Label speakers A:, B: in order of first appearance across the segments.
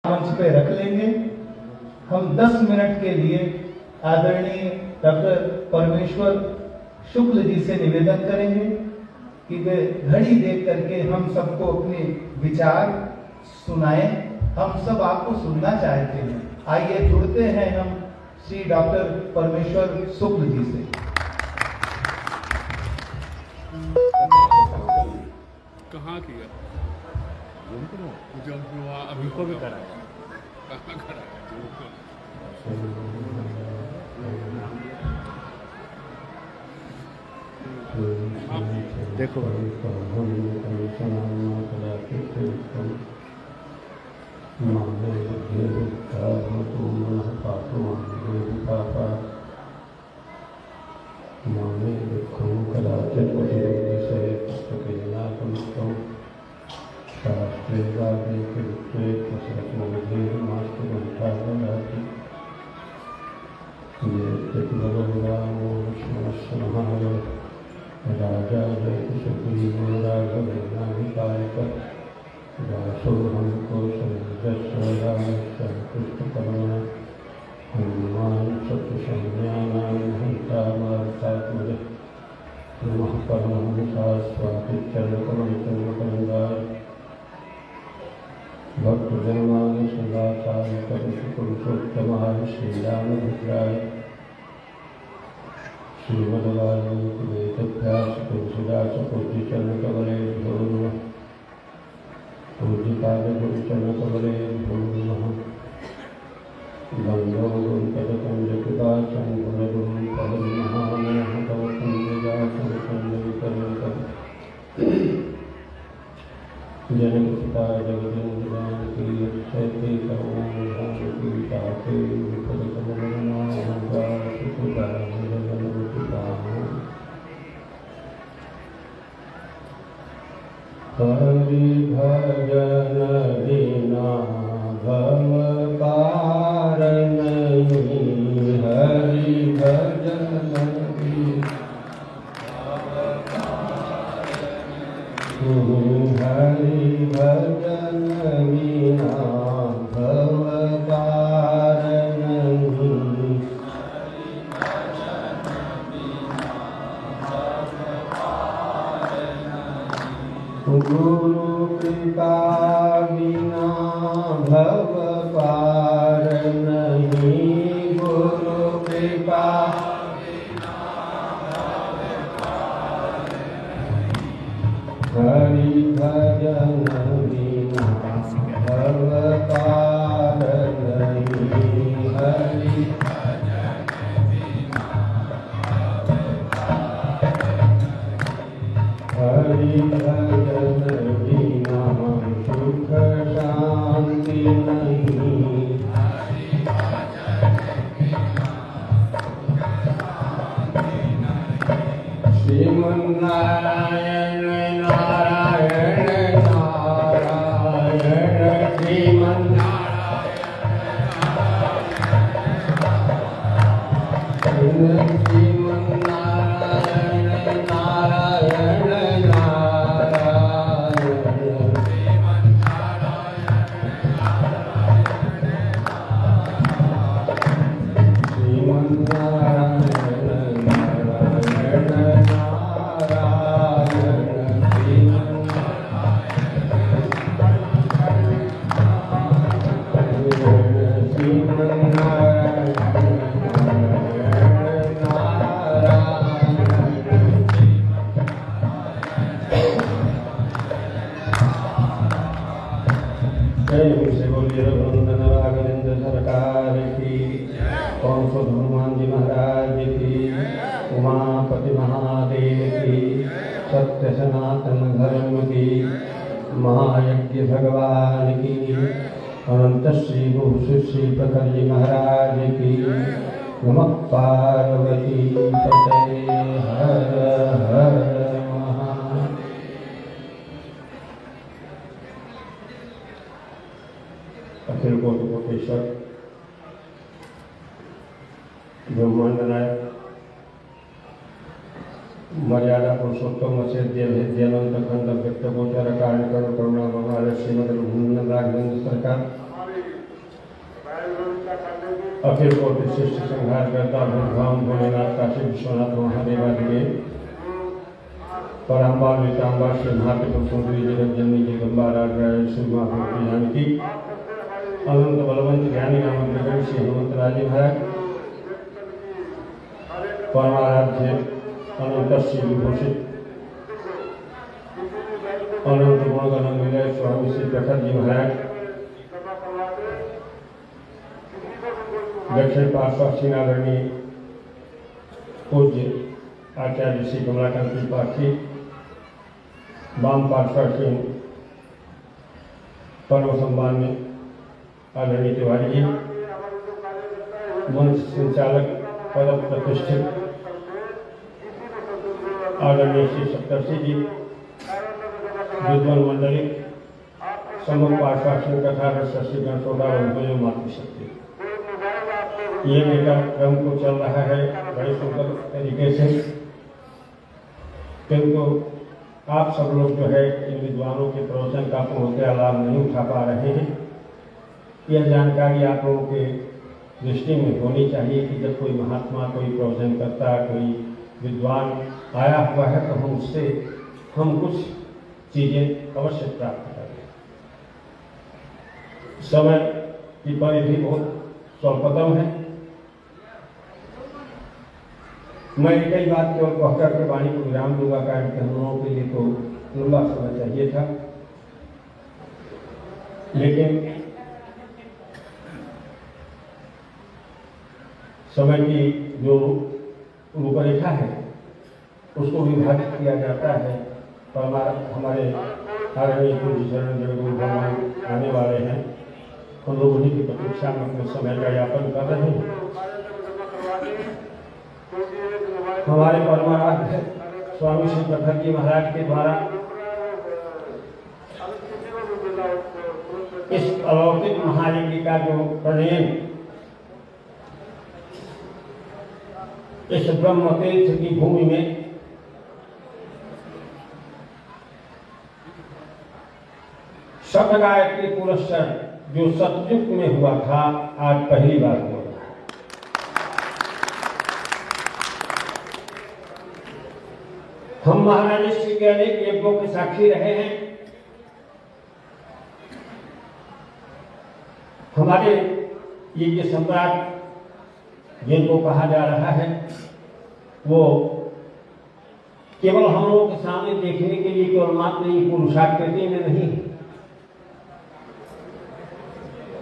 A: मंच पे रख लेंगे। हम 10 मिनट के लिए आदरणीय डॉक्टर परमेश्वर शुक्ल जी से निवेदन करेंगे कि वे घड़ी देख करके हम सबको अपने विचार सुनाएं। हम सब आपको सुनना चाहते हैं। आइए जुड़ते हैं हम श्री डॉक्टर परमेश्वर शुक्ल जी से।
B: कहाँ किया? जब हुआ अभी को भी कराया। कहाँ कराया?
C: देखो राजा जय सुग्रीव राघवेन्द्राधिकारिक दासो हमको सर्वस्वरामकृष्णकर्मण हनुमान सत्संज्ञानां हंता मारुतात्मज नमः परमहंसाय स्वातिचरणकमलचरणकमलाय भक्तजनमानसदाचार्य पुरुषोत्तमाय श्रीरामभद्राय श्रीमद्वाल्मीकिवेदव्यास तुलसीदास पूज्यचरणकमले भो नमः पूज्यपादगुरुचरणकमले भो नमः बन्धो गुरुपदकञ्जकृपाचं गुणगुरुं पदमहामनः तव कुञ्जजातं सन्निवितरन्तं जनकसुता जगदन्दिनान्ति यक्षयते तवों जानकी ताते विपदकमलनामहंसासुकृतां हरि भजन बिना भव पार नहीं। हरि भजन बिना हरि भजन बिना भव पार नहीं। गुरु कृपा बिना भव पार नहीं। गुरु कृपा हरि भजन बिना भव पार नहीं। हरि हरि भजन बिना सुख शांति नहीं। श्रीमन्नारायण नारायण नारायण श्रीमन्नारायण नारायण सरकार की कौन सो हनुमान जी महाराज की उमापति महादेव की सत्य सनातन धर्म की महायज्ञ भगवान की अनंत श्री भूषि श्री प्रखर जी महाराज की नमः पार्वती पतये हर हर महादेव। अखिल कोटि कोटेश्वर ब्रह्मांड नायक मर्यादा पुरुषोत्तम असेध्य भेद्यानंद खंड व्यक्त गोचर कारण करुणा भगवान श्रीमद राघवेंद्र सरकार अखिल कोटि श्रेष्ठ संहार करता भूधाम भोलेनाथ काशी विश्वनाथ महादेवादिदेव पराम्बा वेताम्बा श्री महादेव सुंदरी जगत जननी जगम्बा राज श्री महाभूति जानकी अनंत बलवंत ज्ञानी नामक श्री हेमंत राजी महाराज परमाराध्य अनंत श्री विभूषित अनंत गुणगण विलय स्वामी श्री प्रखर जी महाराज दक्षिण पार्श्व श्रीनारायणी पूज्य आचार्य श्री कमलाकांत त्रिपाठी वाम पार्श्व श्री परम सम्मान्य आदरणीय तिवारी जी मंच संचालक पद प्रतिष्ठित आदरणीय श्री सप्तर्षि जी विद्वान मंडली समूह पार्श्व कथा श्री गणसोदा वंदो मातृशक्ति ये मेरा क्रम को चल रहा है बड़े सुंदर तरीके से, किंतु आप सब लोग जो है इन विद्वानों के प्रवचन का पूर्णतः लाभ नहीं उठा पा रहे हैं। यह जानकारी आप लोगों के दृष्टि में होनी चाहिए कि जब कोई महात्मा कोई प्रवचन करता कोई विद्वान आया हुआ है तो हम उससे कुछ चीज़ें अवश्य प्राप्त करें। समय की परिधि बहुत स्वल्पतम है। मैं कई बात केवल कहकर के वाणी को विराम दूंगा, कारण कि हम लोगों के लिए तो लंबा समय चाहिए था, लेकिन समय की जो रूपरेखा है उसको विभाजित किया जाता है। पर हमारे आदरणीय पूज्य शरण जगद्गुरु भगवान आने वाले हैं, हम लोग उन्हीं की प्रतीक्षा में अपने समय का यापन कर रहे हैं। हमारे परमाराध्य स्वामी श्री प्रखर जी महाराज के द्वारा इस अलौकिक महायज्ञ का जो प्रणयन इस ब्रह्म तीर्थ की भूमि में शत गायत्री पुरस्कार जो सतयुग में हुआ था, आज पहली बार हुआ। हम महाराज श्री के अनेक यज्ञों के साक्षी रहे हैं। हमारे यज्ञ सम्राट जिनको कहा जा रहा है वो केवल हम लोगों के सामने देखने के लिए केवल मात्र ही पुरुषाकृति में नहीं,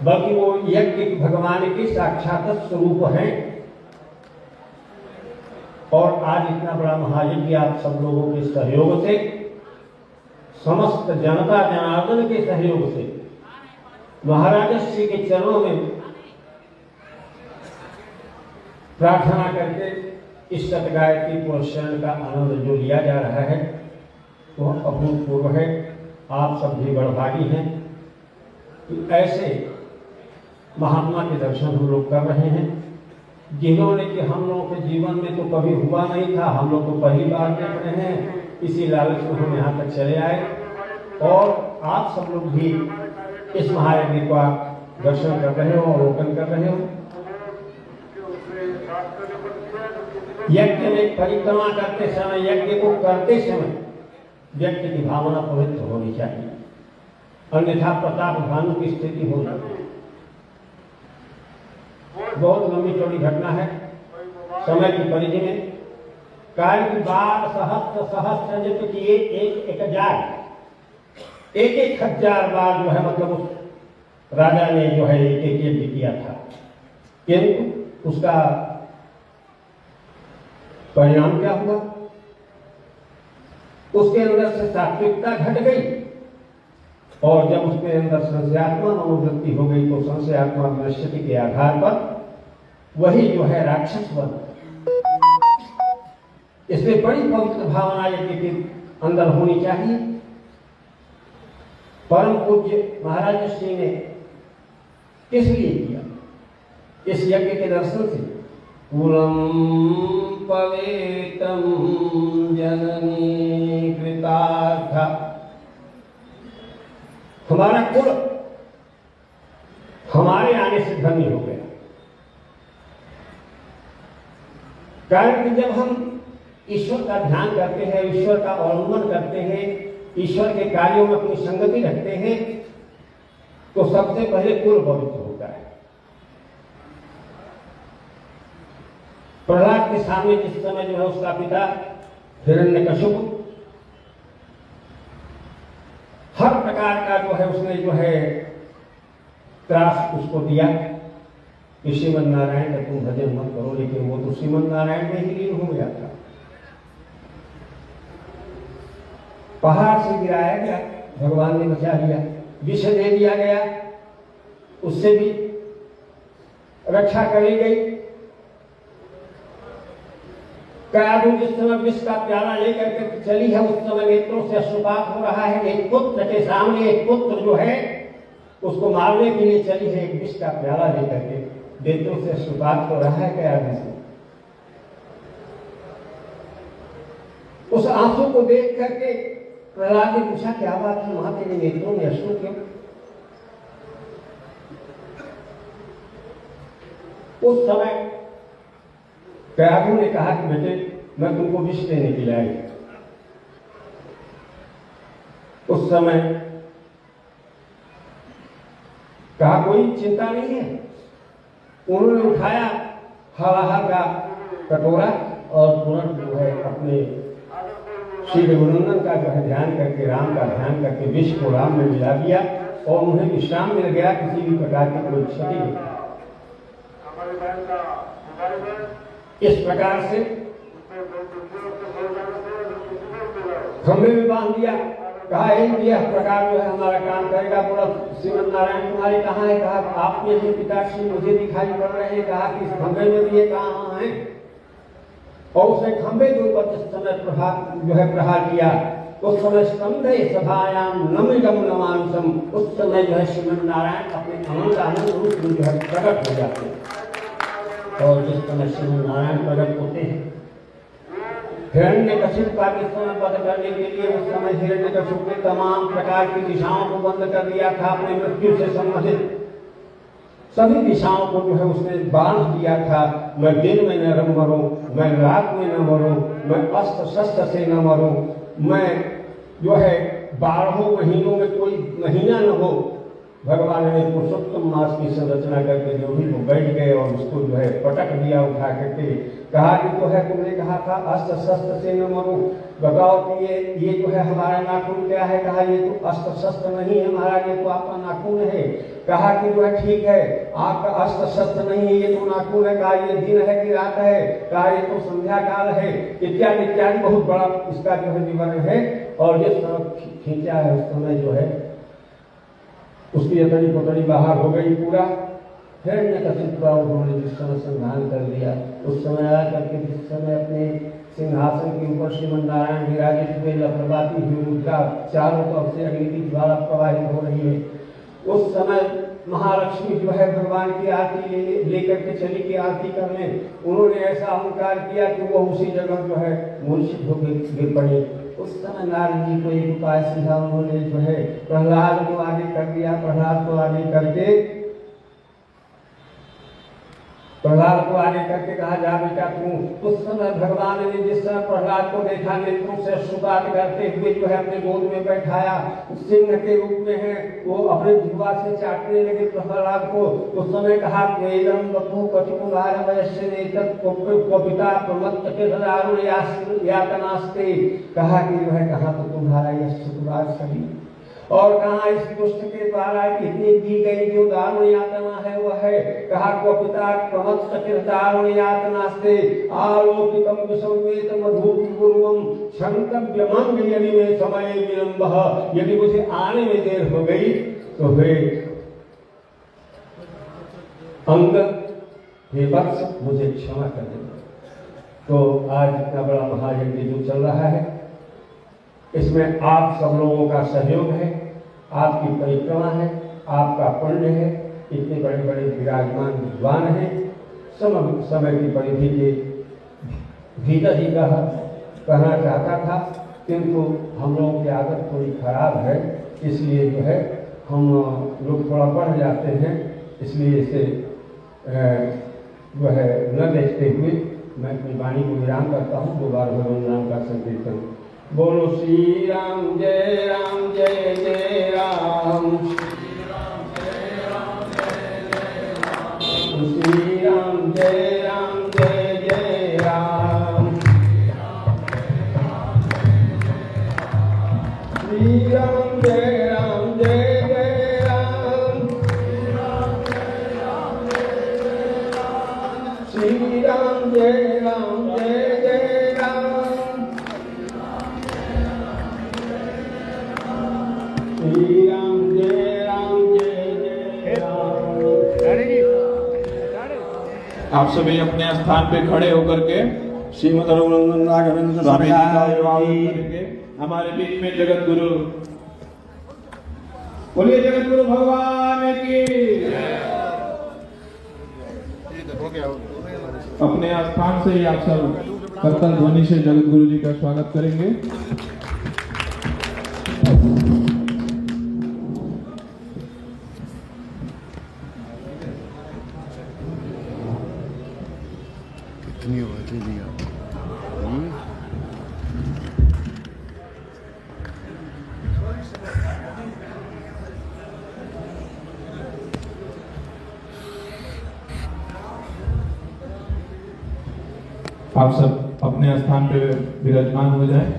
C: बल्कि वो यज्ञ भगवान के साक्षात स्वरूप हैं। और आज इतना बड़ा महायज्ञ आप सब लोगों के सहयोग से, समस्त जनता जनार्दन के सहयोग से महाराज श्री के चरणों में प्रार्थना करके इस शत गायत्री पुरस्कार का आनंद जो लिया जा रहा है वह अभूतपूर्व है। आप सब भी बड़भागी हैं कि ऐसे महात्मा के दर्शन हम लोग कर रहे हैं, जिन्होंने कि हम लोगों के जीवन में तो कभी हुआ नहीं था। हम लोग तो पहली बार देख रहे हैं, इसी लालच में हम यहाँ तक चले आए। और आप सब लोग भी इस महायज्ञ का दर्शन कर रहे हो, अवलोकन कर रहे हो। यज्ञ में परिक्रमा करते समय, यज्ञ को करते समय व्यक्ति की भावना पवित्र होनी चाहिए, अन्यथा प्रताप भानु की स्थिति हो जाती है। बहुत लंबी चौड़ी घटना है, समय की परिधि में कार्य की बार सहस्त्र सहस्त्र जब किए एक हजार बार जो है मतलब उस राजा ने जो है एक यज्ञ किया था, किंतु उसका परिणाम क्या हुआ? उसके अंदर से सात्विकता घट गई और जब उसके अंदर संशयात्मा मनोवृत्ति हो गई तो संशयात्मा मनस्थिति के आधार पर वही जो है राक्षस बन। इसलिए बड़ी पवित्र भावना यज्ञ के अंदर होनी चाहिए। परम पूज्य महाराज श्री ने किस लिए किया? इस यज्ञ के दर्शन से कुलम पवेतम जननी कृतार्थ, हमारा कुल हमारे आने से धन्य हो गया। कारण कि जब हम ईश्वर का ध्यान करते हैं, ईश्वर का अवलंबन करते हैं, ईश्वर के कार्यों में अपनी संगति रखते हैं, तो सबसे पहले कुल पवित्र होता है। प्रहलाद के सामने जिस समय जो है उसका पिता हिरण्यकशिपु हर प्रकार का जो है उसने जो है त्रास उसको दिया कि श्रीमन नारायण का तुम भजन मत करो, लेकिन वो तो श्रीमन नारायण में ही लीन हो गया था। पहाड़ से गिराया गया, भगवान ने बचा लिया। विष दे दिया गया, उससे भी रक्षा करी गई। कयाधु जिस समय विष का प्याला लेकर के चली है, उस समय नेत्रों से अश्रुपात हो रहा है। एक पुत्र के सामने एक पुत्र जो है उसको मारने के लिए चली है, एक विष का प्याला लेकर के नेत्रों से अश्रुपात हो रहा है कयाधु से। उस आंसू को देख करके प्रहलाद ने पूछा, क्या बात है वहां तेरे नेत्रों में अश्रु क्यों? उस समय कयाधु ने कहा कि बेटे मैं तुमको विष देने के लिए आई। उस समय कहा कोई चिंता नहीं है। उन्होंने उठाया हवा का कटोरा और तुरंत जो है अपने श्री रघुनंदन का जो है ध्यान करके, राम का ध्यान करके विष को राम में मिला दिया और उन्हें विश्राम मिल गया, किसी भी प्रकार की कोई क्षति नहीं। इस प्रकार से खंभे में बांध दिया। कहा यह प्रकार जो है हमारा काम करेगा। बोला श्रीमन नारायण तुम्हारे कहाँ है? कहा आपके ही पिताश्री मुझे दिखाई पड़ रहे हैं। कहा कि इस खंभे में भी ये कहाँ है? और उसने खंभे के ऊपर जिस समय जो है प्रहार किया, उस समय स्कंधे सभायाम नमिगम नमांसम, उस समय जो है श्रीमन नारायण अपने आनंद रूप में जो है प्रकट हो जाते हैं। और जिस समय श्रीमन नारायण प्रकट होते हैं, हिरण्यकशिपु का जिस समय वध करने के लिए उस समय हिरण्यकशिपु ने तमाम प्रकार की दिशाओं को बंद कर दिया था। अपने मृत्यु से संबंधित सभी दिशाओं को जो है उसने बांध दिया था। मैं दिन में न मरूं, मैं रात में न मरूं, मैं अस्त्र शस्त्र से न मरूं, मैं जो है 12 महीनों में कोई महीना न हो। भगवान ने पुरुषोत्तम मास की संरचना करके जो भी वो बैठ गए और उसको जो है पटक दिया उठा करके। कहा कि जो है तुमने कहा था अस्त्र शस्त्र से न मरूं, बताओ कि ये जो है हमारा नाखून क्या है? कहा ये तो अस्त्र शस्त्र नहीं है महाराज, ये तो आपका नाखून है। कहा कि जो है ठीक है आपका अस्त्र शस्त्र नहीं है, ये तो नाखून है। कहा ये दिन है कि रात है? कहा ये तो संध्या काल है, इत्यादि इत्यादि बहुत बड़ा इसका जो है विवरण है। और जिस समय खींचा है उस समय जो है उसकी अतड़ी पतड़ी बाहर हो गई पूरा। हिरण्यकशिपु का उन्होंने जिस समय संधान कर दिया, उस समय आ करके जिस समय अपने सिंहासन के ऊपर श्रीमन नारायण विराजित हुए, लपलपाती हुई मुद्रा, चारों तरफ से अग्नि की ज्वाला प्रवाहित हो रही है। उस समय महालक्ष्मी जो है भगवान की आरती लेकर के चली की आरती करने। उन्होंने ऐसा अहंकार किया कि वो उसी जगह जो है मूर्छित होकर गिर पड़े। उस समय नारद जी को एक उपाय सीधा उन्होंने जो है प्रहलाद को आगे कर दिया। प्रहलाद को आगे करके कहा जा बेटा तू। उस समय भगवान ने जिस समय प्रहलाद को देखा, नेत्रों से अश्रुपात करते हुए जो है अपने गोद में बैठाया, सिंह के रूप में है, वो अपने जिह्वा से चाटने लगे प्रहलाद को। उस समय कहा वेदम बपु कटिकुलार वयस्य नेतत् कपिता प्रमत्त के दारुण यातनास्ते। कहा कि जो है कहाँ तो तुम्हारा यह शुक्रवार सही, और कहाँ इस दुष्ट के द्वारा इतनी दी गई जो दारुण यातना है वह है। कहा कपिता प्रमत्त के दारुण यातनास्ते आलोकितम विसंवेत मधुपूर्वम क्षंतव्यमंग यदि में समय विलंब। यदि मुझे आने में देर हो गई तो वे अंग हे वत्स मुझे क्षमा कर देना। तो आज इतना बड़ा महायज्ञ जो चल रहा है, इसमें आप सब लोगों का सहयोग है, आपकी परिक्रमा है, आपका पुण्य है। इतने बड़े बड़े विराजमान विद्वान हैं, समय की परिधि के भीतर ही कहना चाहता था, किंतु हम लोगों की आदत थोड़ी खराब है, इसलिए जो है हम लोग थोड़ा बढ़ जाते हैं। इसलिए इसे जो है न देखते हुए मैं अपनी वाणी को विराम करता हूँ। 2 बार भगवान राम का संकीर्तन। बोलो श्री राम जय जय राम। श्री राम जय जय राम। श्री राम जय राम जय राम। श्री राम जय राम जय राम। श्री राम जय राम।
D: आप सभी अपने स्थान पे खड़े होकर के
C: श्रीमद रघुनंदन राघवेंद्र
D: स्वामी जी का
C: स्वामी
D: अभिवादन करेंगे। हमारे बीच में जगत गुरु, बोलिए जगत गुरु भगवान की। अपने स्थान से ही आप सब करतल ध्वनि से जगत गुरु जी का स्वागत करेंगे।
B: कितनी आवाजें दी आप।
D: आप सब अपने स्थान पे विराजमान हो जाएं।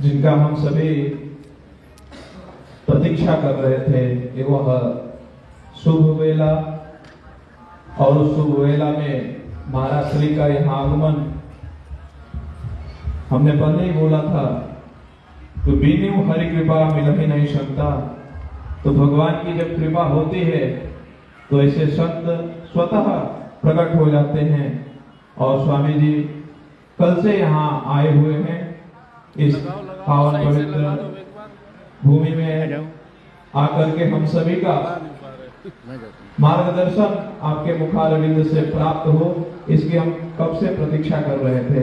D: जिनका हम सभी प्रतीक्षा कर रहे थे कि वह शुभ वेला, और उस शुभ वेला में महाराज श्री का यहाँ आगमन हमने पहले ही बोला था। तो बिनु हरि कृपा मिल ही नहीं सकता। तो भगवान की जब कृपा होती है तो ऐसे संत स्वतः प्रकट हो जाते हैं। और स्वामी जी कल से यहाँ आए हुए हैं इस पावन पवित्र भूमि में आकर के हम सभी का मार्गदर्शन आपके मुखारविंद से प्राप्त हो, इसकी हम कब से प्रतीक्षा कर रहे थे।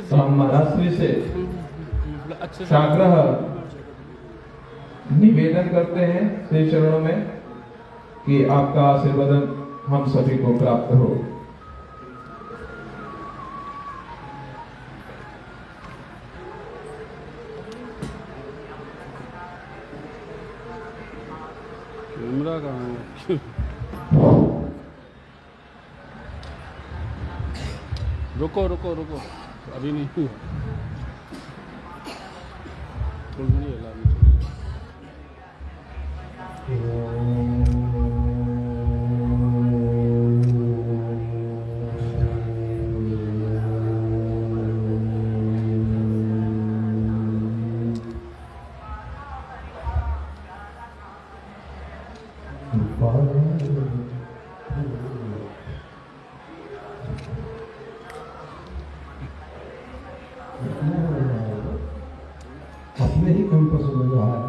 D: तो हम महाराज श्री से साग्रह निवेदन करते हैं श्री चरणों में कि आपका आशीर्वाद हम सभी को प्राप्त हो।
B: कैमरा कहाँ है? रुको रुको रुको, अभी नहीं हुआ। थोड़ी नहीं हिला रही।
C: अपने ही कैंपस में जो है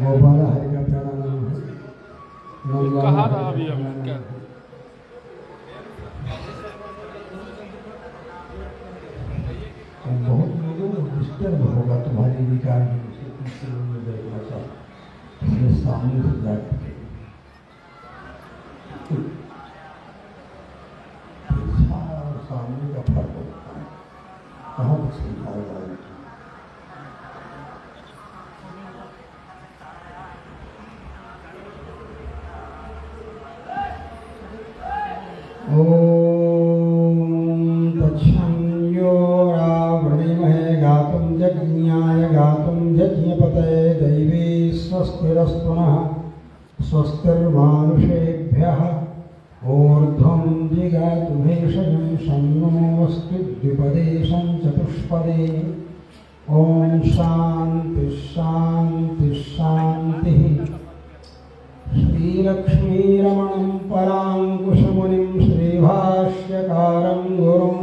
C: गोपाला हरि का प्यारा नाम है।
B: कहाँ था अभी हम क्या?
C: बहुत लोगों को डिस्टर्ब होगा तुम्हारी विकार सामने से जाके सामने का फर्क होता है। कहाँ तक समझाएगा? ओम तच्छन्यो रावणिमहे गातुं जज्ञाय गातुं यज्ञपतये दैवी स्वस्तिरस्तुनः स्वस्तिर्मानुषेभ्यः ऊर्ध्वं जिगातु भेषजं शन्नोऽस्तु द्विपदे चतुष्पदे। ओम शांति शांति शांतिः। श्रीलक्ष्मीरमणं पराङ्कुशमुनिं श्रीभाष्यकारं गुरुं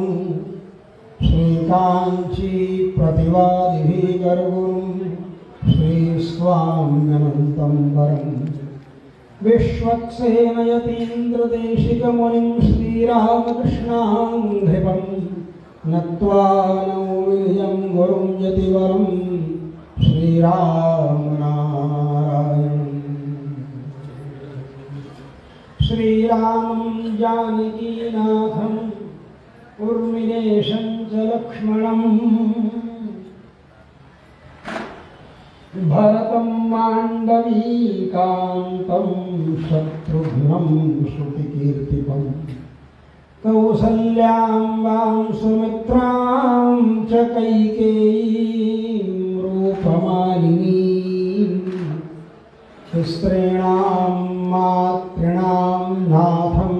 C: श्रीकाञ्ची प्रतिवादिभिः गर्गुं श्रीस्वाम्यनन्तं वरम्
E: विश्वक्सेन यतीन्द्रदेशिकमुनिं श्रीरामकृष्णाङ्घ्रिपं नत्वा नौमिर्यं गुरुं यतिवरं श्रीरामनारायणम् श्रीरामं जानकीनाथम् उर्मिलेशं च लक्ष्मणम् भरतं माण्डवीकान्तं शत्रुघ्नं श्रुतिकीर्तिकम् कौसल्यां वां सुमित्रां च कैकेयीं रूपमालिनीं स्त्रीणां मातॄणां नाथं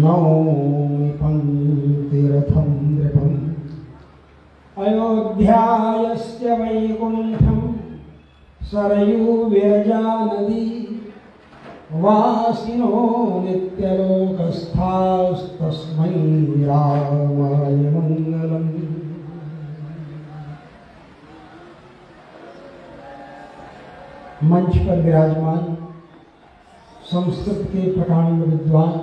E: नौमि पङ्क्तिरथं नृपम् अयोध्यायस्य वैकुण्ठं सरयू विरजा नदी वासिनो नित्यलोकस्थास्तस्मै रामाय मङ्गलम्। मंच पर विराजमान संस्कृत के प्रकांड विद्वान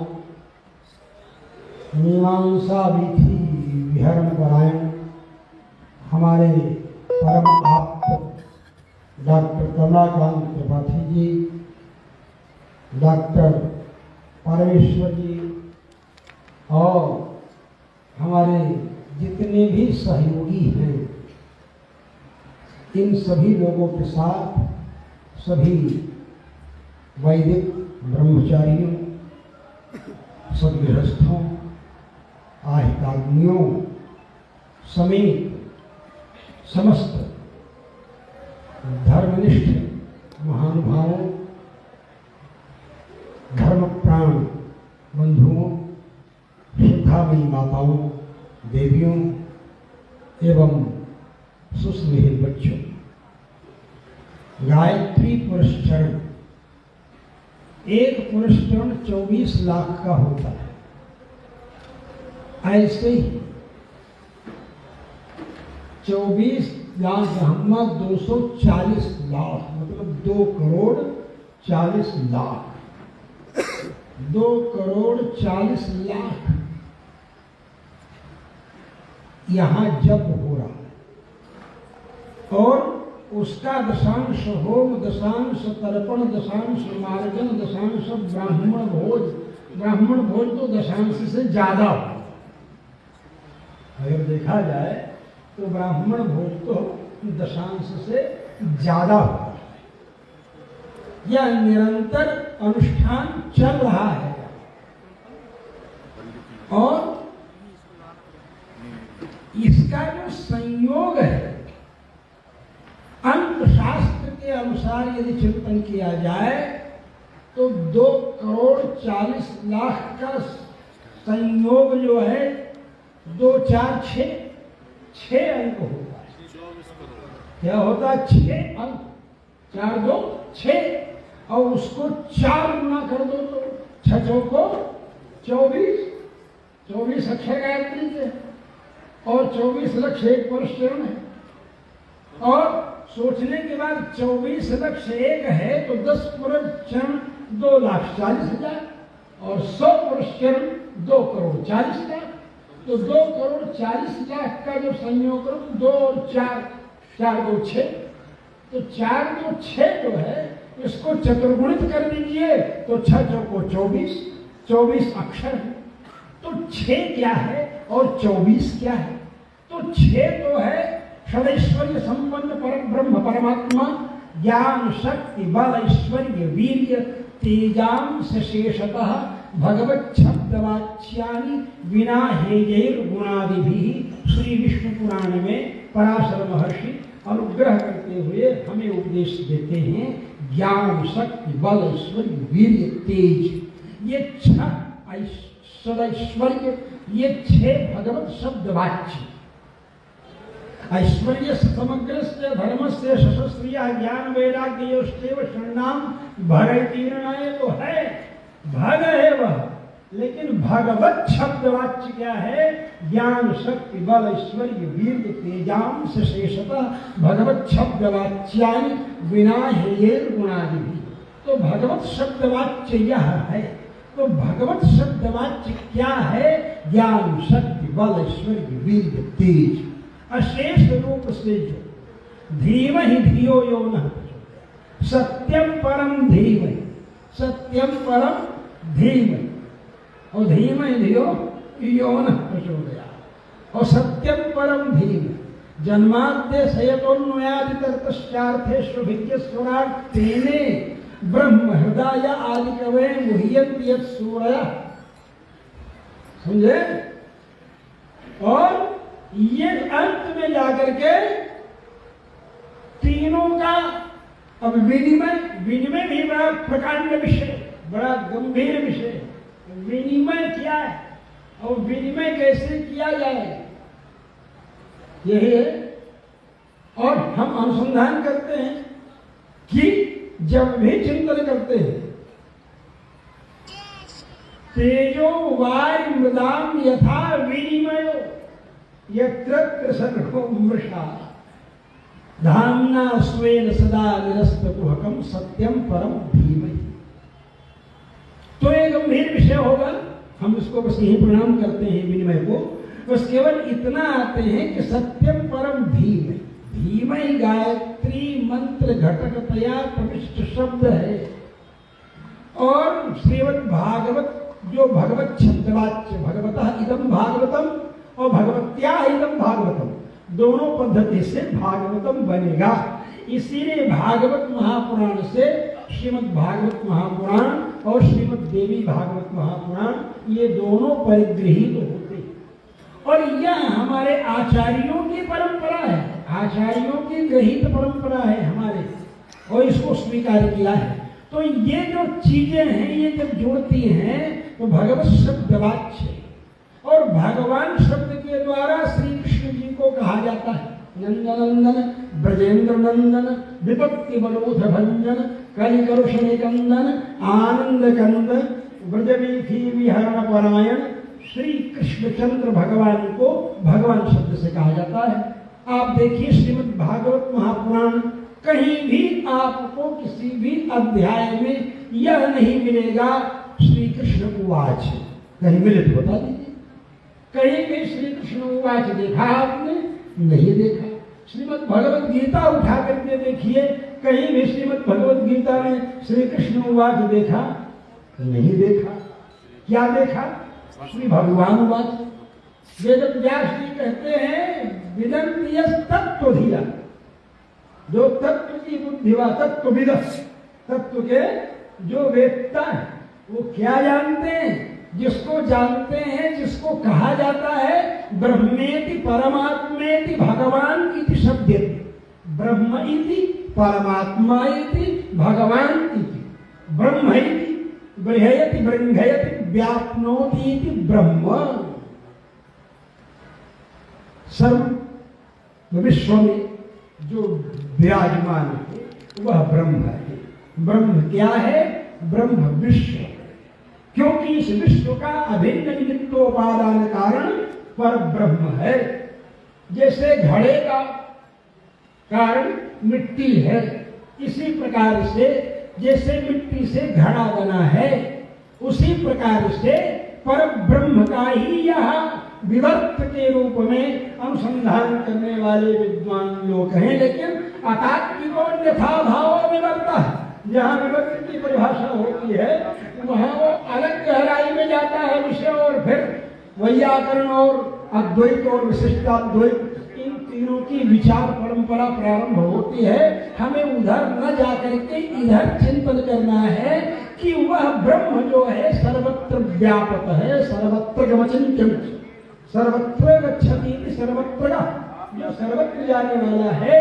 E: मीमांसा विधि विहरण परायण हमारे परम आप्त डॉक्टर कमलाकांत त्रिपाठी जी, डॉक्टर परमेश्वर जी और हमारे जितने भी सहयोगी हैं, इन सभी लोगों के साथ सभी वैदिक ब्रह्मचारियों, सदगृहस्थों, आहिताग्नियों समेत समस्त धर्मनिष्ठ महानुभावों, धर्मप्राण बंधुओं, श्रद्धामयी माताओं, देवियों एवं सुस्नेहित बच्चों, गायत्री पुरस्चरण, एक पुरस्चरण 24 लाख का होता है। ऐसे ही 24 लाख 240 लाख मतलब 2 करोड़ 40 लाख 2 करोड़ 40 लाख यहाँ जप हो रहा है और उसका दशांश होम, दशांश तर्पण, दशांश मार्जन, दशांश ब्राह्मण भोज। ब्राह्मण भोज तो दशांश से ज्यादा हो, अगर देखा जाए तो ब्राह्मण भोज तो दशांश से ज्यादा होता है। यह निरंतर अनुष्ठान चल रहा है और इसका जो संयोग है अंक शास्त्र के अनुसार यदि चिंतन किया जाए तो 2 करोड़ 40 लाख का संयोग जो है 2 4 6 अंक होता है। क्या होता है? 6 अंक, 4 2 6 और उसको 4 गुना कर दो तो 6 चौको 24 अक्षर गायत्री के और 24 लक्ष एक पुरस्चरण है और सोचने के बाद 24 लक्ष एक है तो 10 पुरस्चरण 2,40,000 और 100 पुरस्चरण 2 करोड़ 40 लाख। तो 2 करोड़ 40 लाख का जो संयोग करो 2 और 4 4 2 6 तो 4 2 6 जो है इसको चतुर्गुणित कर दीजिए तो 6 चौको 24 अक्षर है। तो 6 क्या है और 24 क्या है? तो 6 तो है षडैश्वर्य संपन्न परम ब्रह्म परमात्मा, ज्ञान शक्ति बल ऐश्वर्य वीर्य तेजांश शेषतः भगवत शब्दवाच्यानि विना हेयैर गुणादिभिः। श्री विष्णु पुराण में पराशर महर्षि अनुग्रह करते हुए हमें उपदेश देते हैं ज्ञान शक्ति बल ऐश्वर्य वीर्य तेज, ये 6 सदैश्वर्य, ये 6 भगवत शब्द वाच्य। ऐश्वर्य समग्रस्य धर्मस्य शस्त्रिया ज्ञान वैराग्योश्चैव शरणाम भगैतीर्णाय तो है भग है वह, लेकिन भगवत शब्द वाच्य क्या है? ज्ञान शक्ति बल ऐश्वर्य वीर्य तेजांश शेषतः भगवत शब्द वाच्यानि विना हेयैर गुणादिभिः। तो तो भगवत शब्दवाच्य यह है। तो भगवत शब्दवाच्य क्या है? ज्ञान, शक्ति, बल, ऐश्वर्य, वीर्य, तेज, अशेष रूप से जो धीमहि धियो यो नः प्रचोदयात्, सत्यम परम धीमहि, सत्यम परम धीमहि, और धीमहि धियो यो नः प्रचोदयात्, और सत्यम परम धीमहि जन्माद्यशयतोन्मयादितर्तश्चार्थेष्वभिज्ञस्वराट् तेने ब्रह्म हृदय आदि कवे मुह्यन्ति यत् सूरयः। समझे? और ये अंत में जाकर के तीनों का अब विनिमय भी बड़ा प्रकांड विषय, बड़ा गंभीर विषय। विनिमय क्या है और विनिमय कैसे किया जाए, यही है। और हम अनुसंधान करते हैं कि जब भी चिंतन करते हैं, तेजो वायु मृदाम यथा विनिमयो यत्र सर्गो मृषा धाम्ना स्वेन सदा निरस्तकुहकम सत्यम परम धीमहि। तो एक गंभीर विषय होगा, हम इसको बस यही प्रणाम करते हैं विनिमय को। बस केवल इतना आते हैं कि सत्यम परम धीमहि, धीमहि गायत्री मंत्र घटकतया प्रविष्ट शब्द है। और श्रीमद् भागवत जो भगवत शब्दवाच्य, भगवतः इदं भागवतम और भगवत्या इदं भागवतम, दोनों पद्धति से भागवतम बनेगा। इसीलिए भागवत महापुराण से श्रीमद् भागवत महापुराण और श्रीमद् देवी भागवत महापुराण ये दोनों परिगृहीत होते हैं। और यह हमारे आचार्यों की परंपरा है, आचार्यों की गृहीत परंपरा है हमारे, और इसको स्वीकार किया है। तो ये जो चीजें हैं ये जब जुड़ती हैं तो भगवत शब्दवाच्य, और भगवान शब्द के द्वारा श्री कृष्ण जी को कहा जाता है नंदनंदन, ब्रजेंद्र नंदन, विपत्ति बलोध भंजन, कलिकरुष निकंदन, आनंद कंद, ब्रजवीथी विहरण परायण। श्री कृष्णचंद्र भगवान को भगवान शब्द से कहा जाता है। आप देखिए श्रीमद् भागवत महापुराण, कहीं भी आपको किसी भी अध्याय में यह नहीं मिलेगा श्री कृष्ण उवाच, कहीं मिले तो बता दीजिए। कहीं भी श्री कृष्ण उवाच देखा आपने? नहीं देखा। श्रीमद् भगवत गीता उठा करके देखिए, कहीं भी श्रीमद् भगवत गीता में श्री कृष्ण उवाच देखा? नहीं देखा। क्या देखा? श्री भगवान उवाच। वेद व्यास जी कहते हैं विदन्ति तत्व धीरा, जो तत्व की बुद्धि वा तत्व विद, तत्व के जो वेदता है वो क्या जानते हैं? जिसको जानते हैं, जिसको कहा जाता है ब्रह्मेति परमात्मेति भगवान इति शब्देति, ब्रह्म इति परमात्मा इति भगवान इति, ब्रह्म इति बृहयति बृंघयति व्याप्नोति इति ब्रह्म। सर्व विश्व में जो विराजमान है वह ब्रह्म है। ब्रह्म क्या है? ब्रह्म विश्व है, क्योंकि इस विश्व का अभिन्न निमित्तोपादान कारण पर ब्रह्म है। जैसे घड़े का कारण मिट्टी है, इसी प्रकार से जैसे मिट्टी से घड़ा बना है, उसी प्रकार से पर ब्रह्म का ही यह विवर्त के रूप में अनुसंधान करने वाले विद्वान लोग हैं। लेकिन अतात्विकों यथा भाव विवर्त है, जहाँ विवर्त की परिभाषा होती है वहाँ वो अलग गहराई में जाता है विषय, और फिर वैयाकरण और अद्वैत और विशिष्टाद्वैत इन तीनों की विचार परंपरा प्रारंभ होती है। हमें उधर न जाकर के इधर चिंतन करना है कि वह ब्रह्म जो है सर्वत्र व्यापक है, सर्वत्र गमचिंत्यम, सर्वत्र गच्छति, सर्वत्र जो सर्वत्र जाने वाला है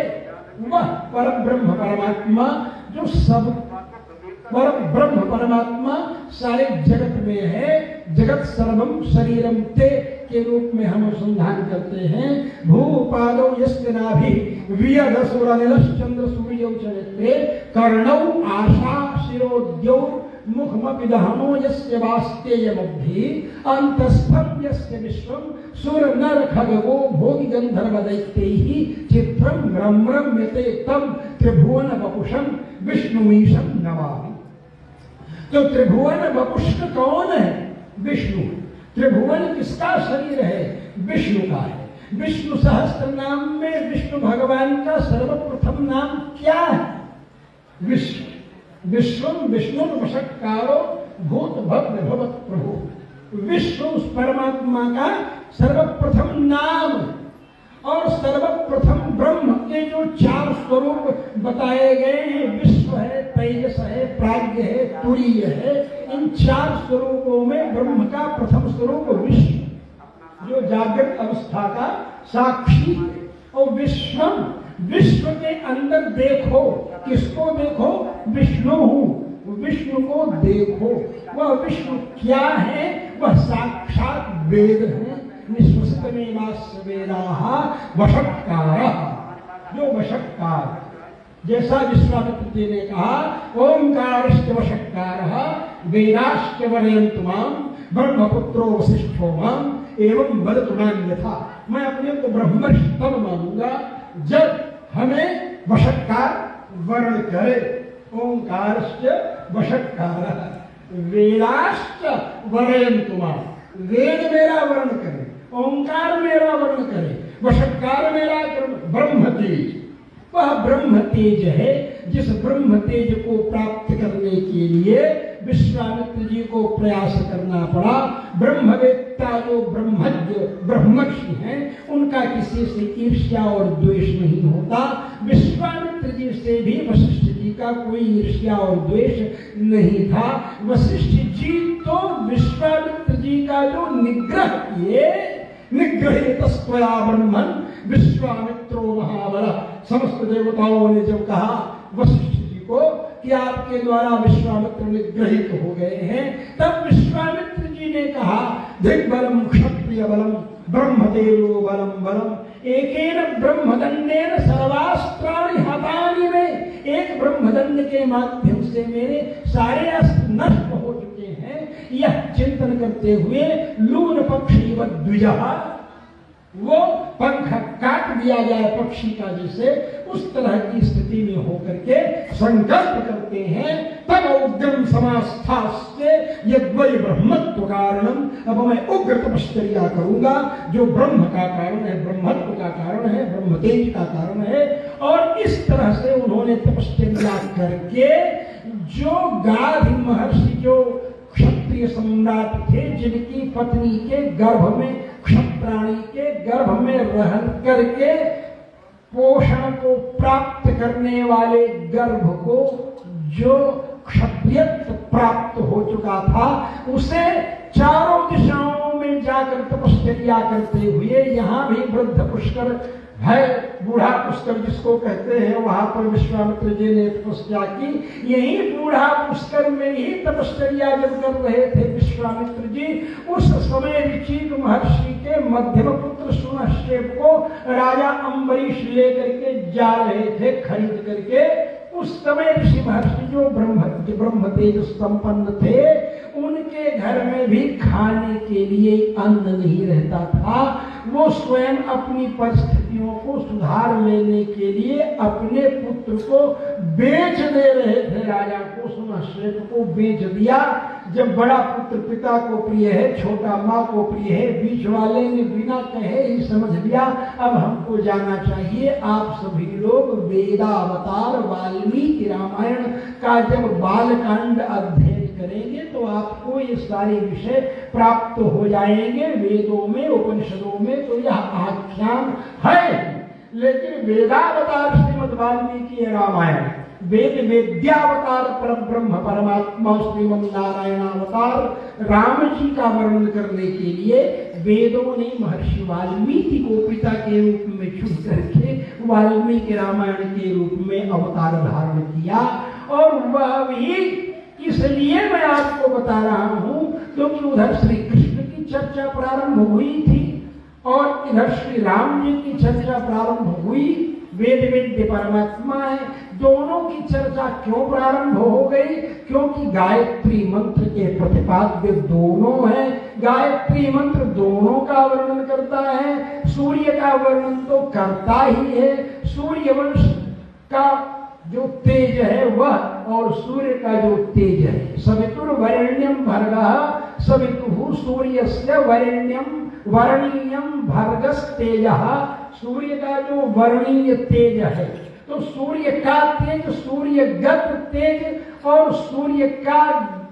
E: वह परम ब्रह्म परमात्मा, जो सब परम ब्रह्म परमात्मा सारे जगत में है। जगत सर्वम शरीरम ते के रूप में हम अनुसंधान करते हैं। भूपादौ यस्य नाभि वियदसुर निलश्चंद्र सूर्यौ च नेत्रे कर्णौ आशा शिरोद्यौ मुखमपि दहनो यस्य वास्तेयमद्धि अंतस्थं यस्य विश्वं सुर नर खगो भोगि गंधर्व दैत्यैहि चित्रं रम्रम्यते तं त्रिभुवन वपुषं विष्णुमीशं नमामि। तो त्रिभुवन वपुष्ट कौन है? विष्णु। त्रिभुवन किसका शरीर है? विष्णु का है। विष्णु सहस्त्र नाम में विष्णु भगवान का सर्वप्रथम नाम क्या है? विष्णु। विश्वम विष्णु वशक्कारो भूत भव्य भवत प्रभु। विष्णु उस परमात्मा का सर्वप्रथम नाम। और सर्वप्रथम ब्रह्म के जो 4 स्वरूप बताए गए हैं, विश्व है, तेजस है, प्राज्ञ है, तुरीय है, इन 4 स्वरूपों में ब्रह्म का प्रथम स्वरूप विश्व, जो जागृत अवस्था का साक्षी है। और विश्व के अंदर देखो, किसको देखो? विष्णु हूं, विष्णु को देखो। वह विष्णु क्या है? वह साक्षात वेद है। निश्वसितमेवास्य वेदाः वशक्कारः, जो वशक्कार, जैसा विश्वामित्र जी ने कहा ओंकारश्च वशक्कारः वेदाश्च वरयन्तु मां ब्रह्मपुत्रो वसिष्ठो मां एवं वदतु नान्यथा। मैं अपने को ब्रह्मर्षि तब मानूंगा जब हमें वशक्कार वर्ण करे। ओंकारश्च वशक्कारः वेदाश्च वरयन्तु मां, वेद मेरा वर्ण करे, ओंकार मेरा वर्ण करे, वशक्कार मेरा ब्रह्म तेज। वह ब्रह्म तेज है जिस ब्रह्म तेज को प्राप्त करने के लिए विश्वामित्र जी को प्रयास करना पड़ा। ब्रह्मवेत्ता जो ब्रह्मज्ञ ब्रह्मर्षि हैं, उनका किसी से ईर्ष्या और द्वेष नहीं होता। विश्वामित्र जी से भी वशिष्ठ जी का कोई ईर्ष्या और द्वेष नहीं था। वशिष्ठ जी तो विश्वामित्र जी का जो निग्रह किए, निग्रहितस्त्वया ब्रह्मन् विश्वामित्रो महाबलः। समस्त देवताओं ने जब कहा वशिष्ठ जी को कि आपके द्वारा विश्वामित्र निग्रहित हो गए हैं, तब विश्वामित्र जी ने कहा दिग्बलम क्षत्रिय बलम ब्रह्मदेवो बलम बलम एकेन ब्रह्मदंडेन सर्वास्त्राणि हतानि में। एक ब्रह्मदंड के माध्यम से मेरे सारे अस्त्र नष्ट हो चुके हैं। यह चिंतन करते हुए लून पक्षी व द्विजः, वो पंख काट दिया जाए पक्षी का, जिसे उस तरह की स्थिति में होकर के संकल्प करते हैं। तब उग्रम समास्थास्ते यद्वै ब्रह्मत्व कारणम, अब मैं उग्र तपश्चर्या करूंगा जो ब्रह्म का कारण है, ब्रह्मत्व का कारण है, ब्रह्म तेज का कारण है। और इस तरह से उन्होंने तपश्चर्या करके जो गाधी महर्षि, जो क्षत्रिय सम्राट थे, जिनकी पत्नी के गर्भ में, क्षत्राणी के गर्भ में रहन करके पोषण को प्राप्त करने वाले गर्भ को जो क्षत्रियत्व प्राप्त हो चुका था, उसे चारों दिशाओं में जाकर तपश्चर्या करते हुए, यहाँ भी वृद्ध पुष्कर है, बूढ़ा पुष्कर जिसको कहते हैं, वहां पर विश्वामित्र जी ने तपस्या की। यही बूढ़ा पुष्कर में ही तपश्चर्या जब कर रहे थे विश्वामित्र जी, उस समय ऋचिक महर्षि के मध्यम पुत्र सुनश्रेप को राजा अम्बरीश लेकर के जा रहे थे खरीद करके। उस समय ऋषि महर्षि जो ब्रह्म तेज संपन्न थे, उनके घर में भी खाने के लिए अन्न नहीं रहता था। वो स्वयं अपनी परिस्थितियों को सुधार लेने के लिए अपने पुत्र को बेच दे रहे थे। राजा को, सुनश्रेप को बेच दिया। जब बड़ा पुत्र पिता को प्रिय है, छोटा माँ को प्रिय है, बीच वाले ने बिना कहे ही समझ लिया अब हमको जाना चाहिए। आप सभी लोग वेदावतार वाल्मीकि रामायण का जब बालकांड अध्ययन करेंगे तो आपको ये सारे विषय प्राप्त हो जाएंगे। वेदों में, उपनिषदों में तो यह आख्यान है, लेकिन वेदावतार श्रीमद् वाल्मीकि रामायण, वेद वेद्यावतार परब्रह्म परमात्मा श्रीमद् नारायणावतार राम जी का वर्णन करने के लिए वेदों ने महर्षि वाल्मीकि को पिता के रूप में चुन करके वाल्मीकि रामायण के रूप में अवतार धारण किया। और वह भी इसलिए मैं आपको बता रहा हूं क्योंकि उधर श्री कृष्ण की चर्चा प्रारंभ हुई थी और इधर श्री राम जी की चर्चा प्रारंभ हुई। वेद वेद्य परमात्मा है, दोनों की चर्चा क्यों प्रारंभ हो गई? क्योंकि गायत्री मंत्र के प्रतिपाद्य दोनों हैं। गायत्री मंत्र दोनों का वर्णन करता है। सूर्य का वर्णन तो करता ही है, सूर्य वंश का जो तेज है वह, और सूर्य का जो तेज है, सवितुर्वरेण्यम भर्गः सवितुः सूर्यस्य वरेण्यम वरणीयम भर्गस तेजः, सूर्य का जो वर्णीय तेज है, तो सूर्य का तेज सूर्यगत तेज और सूर्य का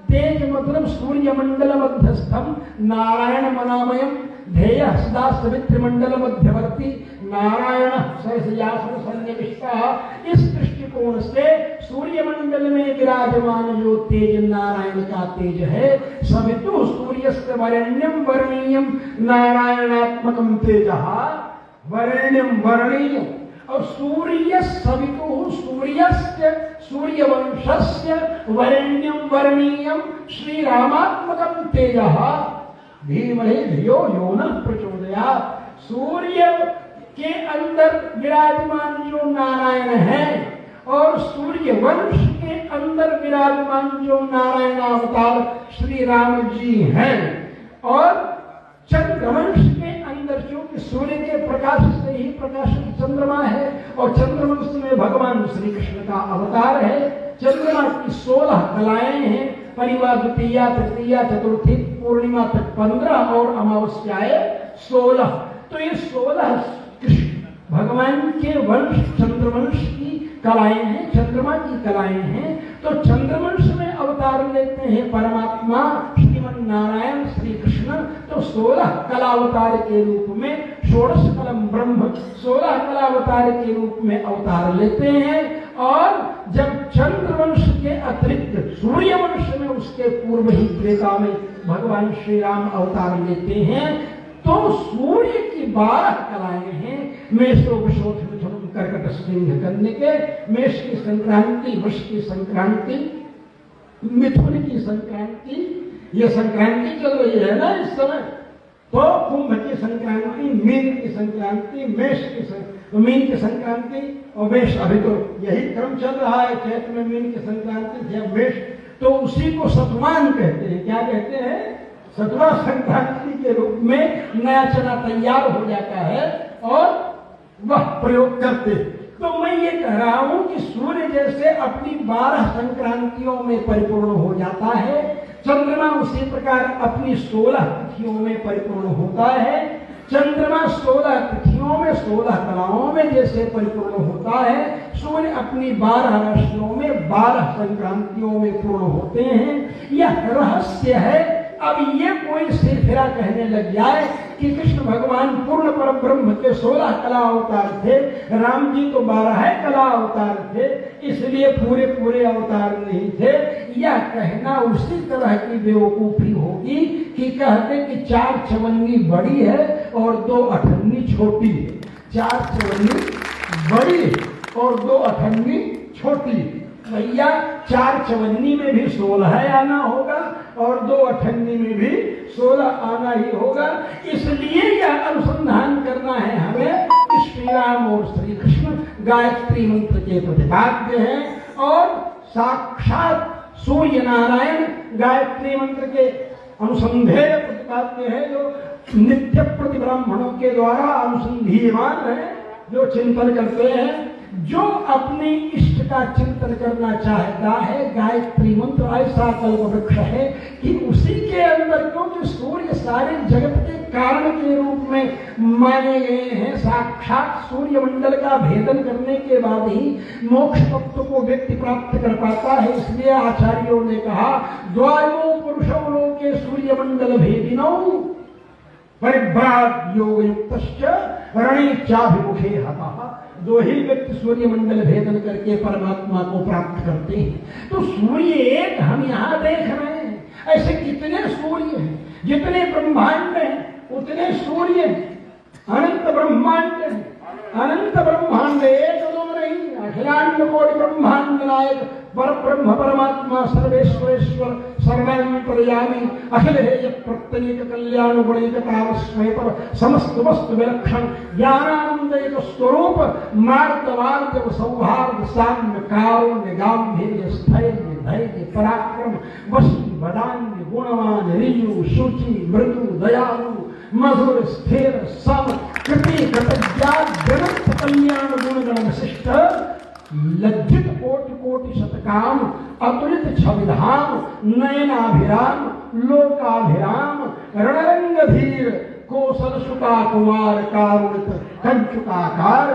E: तेज मतलब सूर्य मंडल मध्यस्थम नारायण मनामयम ध्येय सदा सवित्र मंडल मध्यवर्ती नारायण सरसयासन सन्निविष्टः। इस दृष्टिकोण से सूर्य मंडल में विराजमान जो तेज नारायण का तेज है, सवितु सूर्यस्य वरेण्यम वर्णीयम नारायणात्मकम तेजः, वरेण्यम वर्णीयम और सूर्य सवितु सूर्यस्य सूर्यवंशस्य वरेण्यम वर्णीयम श्री रामात्मकम तेजः धीमहि धियो यो नः प्रचोदयात्। सूर्य के अंदर विराजमान जो नारायण है और सूर्य वंश के अंदर विराजमान जो नारायण अवतार श्री राम जी हैं और चंद्रवंश के अंदर चूंकि सूर्य के प्रकाश से ही प्रकाशित चंद्रमा है और चंद्रवंश में भगवान श्री कृष्ण का अवतार है। चंद्रमा की 16 कलाएं हैं, परिवार द्वितीया तृतीया चतुर्थी पूर्णिमा तक 15 और अमावस्याएं 16। तो ये 16 कृष्ण भगवान के वंश चंद्रवंश की कलाएं हैं, चंद्रमा की कलाएं हैं। तो चंद्रवंश में अवतार लेते हैं परमात्मा श्रीमन नारायण श्री कृष्ण। तो 16 कलावतार के रूप में षोडश कलम ब्रह्म 16 कलावतार के रूप में अवतार लेते हैं। और जब चंद्रवंश के अतिरिक्त सूर्यवंश में उसके पूर्व ही त्रेता में भगवान श्री राम अवतार लेते हैं। तो सूर्य की 12 कलाएं हैं, मेषो विशोध मिथुन कर्कट सिंह करने के, मेष की संक्रांति, वृष की संक्रांति, मिथुन की संक्रांति, ये संक्रांति चल रही है ना इस समय। तो कुंभ की संक्रांति, मीन की संक्रांति, मीन की संक्रांति और मेष, अभी तो यही क्रम चल रहा है, चैत्र में मीन की संक्रांति जब मेष, तो उसी को सतवान कहते हैं। क्या कहते हैं? सतवा संक्रांति के रूप में नया चना तैयार हो जाता है और वह प्रयोग करते। तो मैं ये कह रहा हूं कि सूर्य जैसे अपनी 12 संक्रांतियों में परिपूर्ण हो जाता है, चंद्रमा उसी प्रकार अपनी 16 तिथियों में परिपूर्ण होता है। चंद्रमा 16 तिथियों में 16 कलाओं में जैसे परिपूर्ण होता है, सूर्य अपनी 12 राशियों में 12 संक्रांतियों में पूर्ण होते हैं। यह रहस्य है। अब ये कोई सिरफिरा कहने लग जाए कि कृष्ण भगवान पूर्ण परम ब्रह्म के 16 कला अवतार थे, राम जी तो 12 कला अवतार थे, इसलिए पूरे पूरे अवतार नहीं थे, यह कहना उसी तरह की बेवकूफी होगी कि कहते कि 4 चवन्नी बड़ी है और 2 अठन्नी छोटी है। 4 चवन्नी बड़ी और 2 अठन्नी छोटी। भैया 4 चवन्नी में भी 16 आना होगा और 2 अठन्नी में भी 16 आना ही होगा। इसलिए यह अनुसंधान करना है हमें कि श्री राम और श्री कृष्ण गायत्री मंत्र के प्रतिपाद्य हैं और साक्षात सूर्य नारायण गायत्री मंत्र के अनुसंधेय प्रतिपाद्य है, जो नित्य प्रति ब्राह्मणों के द्वारा अनुसंधीयमान है, जो चिंतन करते हैं। जो अपने इष्ट का चिंतन करना चाहता है, गायत्री मंत्र ऐसा कल्प वृक्ष है कि उसी के अंदर, क्योंकि सूर्य सारे जगत के कारण के रूप में माने गए हैं, साक्षात सूर्य मंडल का भेदन करने के बाद ही मोक्ष तत्व को व्यक्ति प्राप्त कर पाता है। इसलिए आचार्यों ने कहा द्वायो पुरुषो लोके सूर्य मंडल भेदिनौ परिभ्राट योग युक्तश्च रणे चाभिमुखे हतः। 2 ही व्यक्ति सूर्य मंडल भेदन करके परमात्मा को प्राप्त करते हैं। तो सूर्य एक हम यहाँ देख रहे हैं, ऐसे कितने सूर्य हैं, जितने ब्रह्मांड हैं उतने सूर्य हैं। अनंत ब्रह्मांड है, अनंत ब्रह्मांड, 1-2 नहीं, अखिलांड कोटि ब्रह्मांड नायक पर ब्रह्म परमात्मा सर्वेश्वरेश्वर सर्वांतर्यामी अखिल हेय प्रत्येक कल्याण गुणिक तामस्मय समस्त वस्तु विलक्षण ज्ञानानंद स्वरूप मार्ग सौहार्द साम्य कारुण्य गांभीर्य स्थैर्य धैर्य पराक्रम वशी वदान्य गुणवान ऋजु शुचि मृदु दयालु मधुर स्थिर सम कृति कृतज्ञ कल्याण गुणगण विशिष्ट लज्जित कोटि कोटि शतकाम अतुलित छविधाम नयनाभिराम लोकाभिराम रणरंगधीर कौशल सुका कुमार कारुणित कंचुकाकार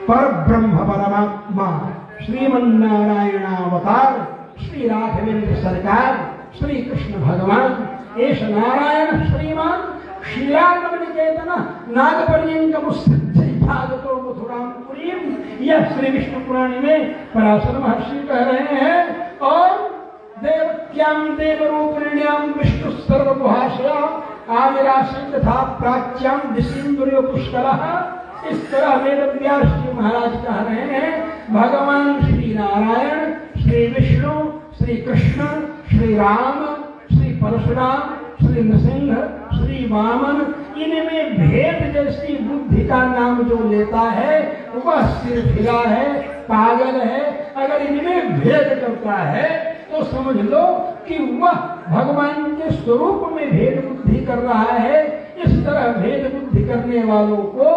E: पर ब्रह्म परमात्मा श्रीमन्नारायणावतार श्री राघवेंद्र सरकार श्री कृष्ण भगवान एष नारायण श्रीमान श्रीरागमनिकेतन नागपर्यंकमुस्थितो मथुरापुरीम। यह श्री विष्णु पुराण में पराशर महर्षि कह रहे हैं। और देवत्याम देवरूपिण्याम विष्णु सर्वगुहाशयाम आविराशं तथा प्राच्याम दिशीन्द्रियो पुष्करः। इस तरह वेद व्यास जी महाराज कह रहे हैं भगवान श्री नारायण श्री विष्णु श्री कृष्ण श्री राम श्री परशुराम श्री नृसिंह श्री वामन इनमें भेद जैसी बुद्धि का नाम जो लेता है वह सिर फिरा है, पागल है। अगर इनमें भेद करता है तो समझ लो कि वह भगवान के स्वरूप में भेद बुद्धि कर रहा है। इस तरह भेद बुद्धि करने वालों को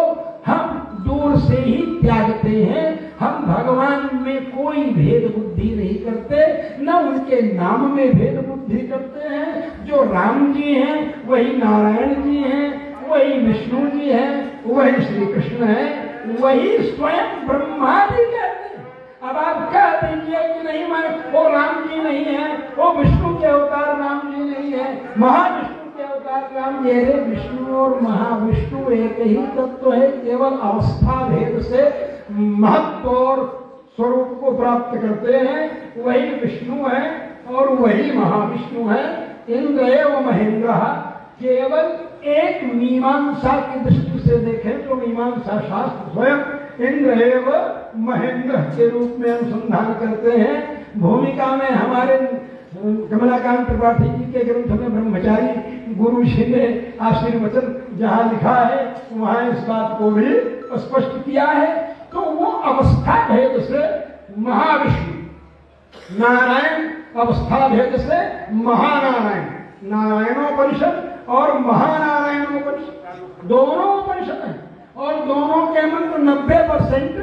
E: हम दूर से ही त्यागते हैं। हम भगवान में कोई भेद बुद्धि नहीं करते, न उनके नाम में भेद बुद्धि करते हैं। जो राम जी हैं वही नारायण जी हैं, वही विष्णु जी हैं, वही श्री कृष्ण हैं, वही स्वयं ब्रह्मा जी कहते हैं। अब आप कह दीजिए कि नहीं मैं वो राम जी नहीं है, वो विष्णु के अवतार राम जी नहीं है, महाविष्णु के अवतार राम जी है। विष्णु और महाविष्णु एक ही तत्व है, केवल अवस्था भेद से महत्व और स्वरूप को प्राप्त करते हैं। वही विष्णु है और वही महाविष्णु है। इंद्र एवं महेंद्र केवल एक मीमांसा की दृष्टि से देखें तो मीमांसा शास्त्र स्वयं इंद्र एवं महेंद्र के रूप में अनुसंधान करते हैं। भूमिका में हमारे कमलाकांत त्रिपाठी जी के ग्रंथ में ब्रह्मचारी गुरु जी ने आशीर्वचन जहाँ लिखा है वहाँ इस बात को भी स्पष्ट किया है। तो वो अवस्था भेद से महाविष्णु, नारायण अवस्था भेद से महानारायण, नारायणोपनिषद और महानारायणोपनिषद दोनों उपनिषद हैं और दोनों के मंत्र 90%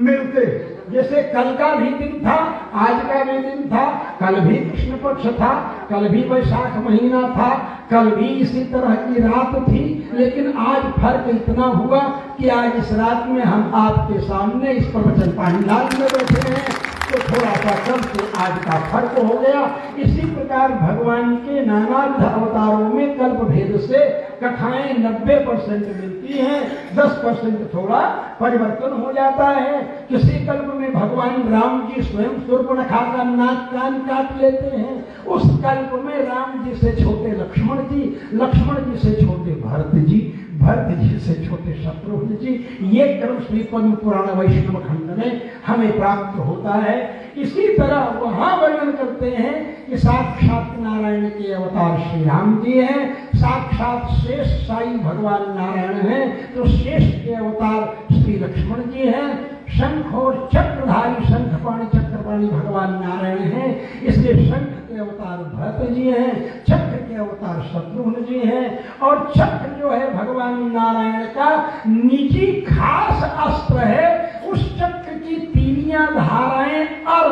E: मिलते। जैसे कल का भी दिन था, आज का भी दिन था, कल भी कृष्ण पक्ष था, कल भी वैशाख महीना था, कल भी इसी तरह की रात थी। लेकिन आज फर्क इतना हुआ कि आज इस रात में हम आपके सामने इस प्रवचन पांडाल में बैठे हैं, तो थोड़ा सा कल से आज का फर्क हो गया। इसी प्रकार भगवान के नाना अवतारों में कल्प भेद से कथाएं 90% मिलती हैं, 10% थोड़ा परिवर्तन हो जाता है। किसी कल्प में भगवान राम जी स्वयं शूर्पणखा का नाक कान काट लेते हैं, उस कल्प में राम जी से छोटे लक्ष्मण जी, लक्ष्मण जी से छोटे भरत जी, भरत जी से छोटे शत्रुघ्न जी। ये क्रम श्री पद्म पुराण वैष्णव खंड में हमें प्राप्त होता है। इसी तरह वहां वर्णन करते हैं कि साक्षात नारायण के अवतार श्री राम जी हैं, साक्षात शेष साई भगवान नारायण हैं, तो शेष के अवतार श्री लक्ष्मण जी हैं। शंख और चक्रधारी शंखपाणी चक्रपाणी भगवान नारायण हैं, इसलिए शंख के अवतार भरत जी हैं, चक्र के अवतार शत्रुघ्न जी हैं। और चक्र जो है भगवान नारायण का निजी खास अस्त्र है। उस चक्र की तीलियां धाराएं अर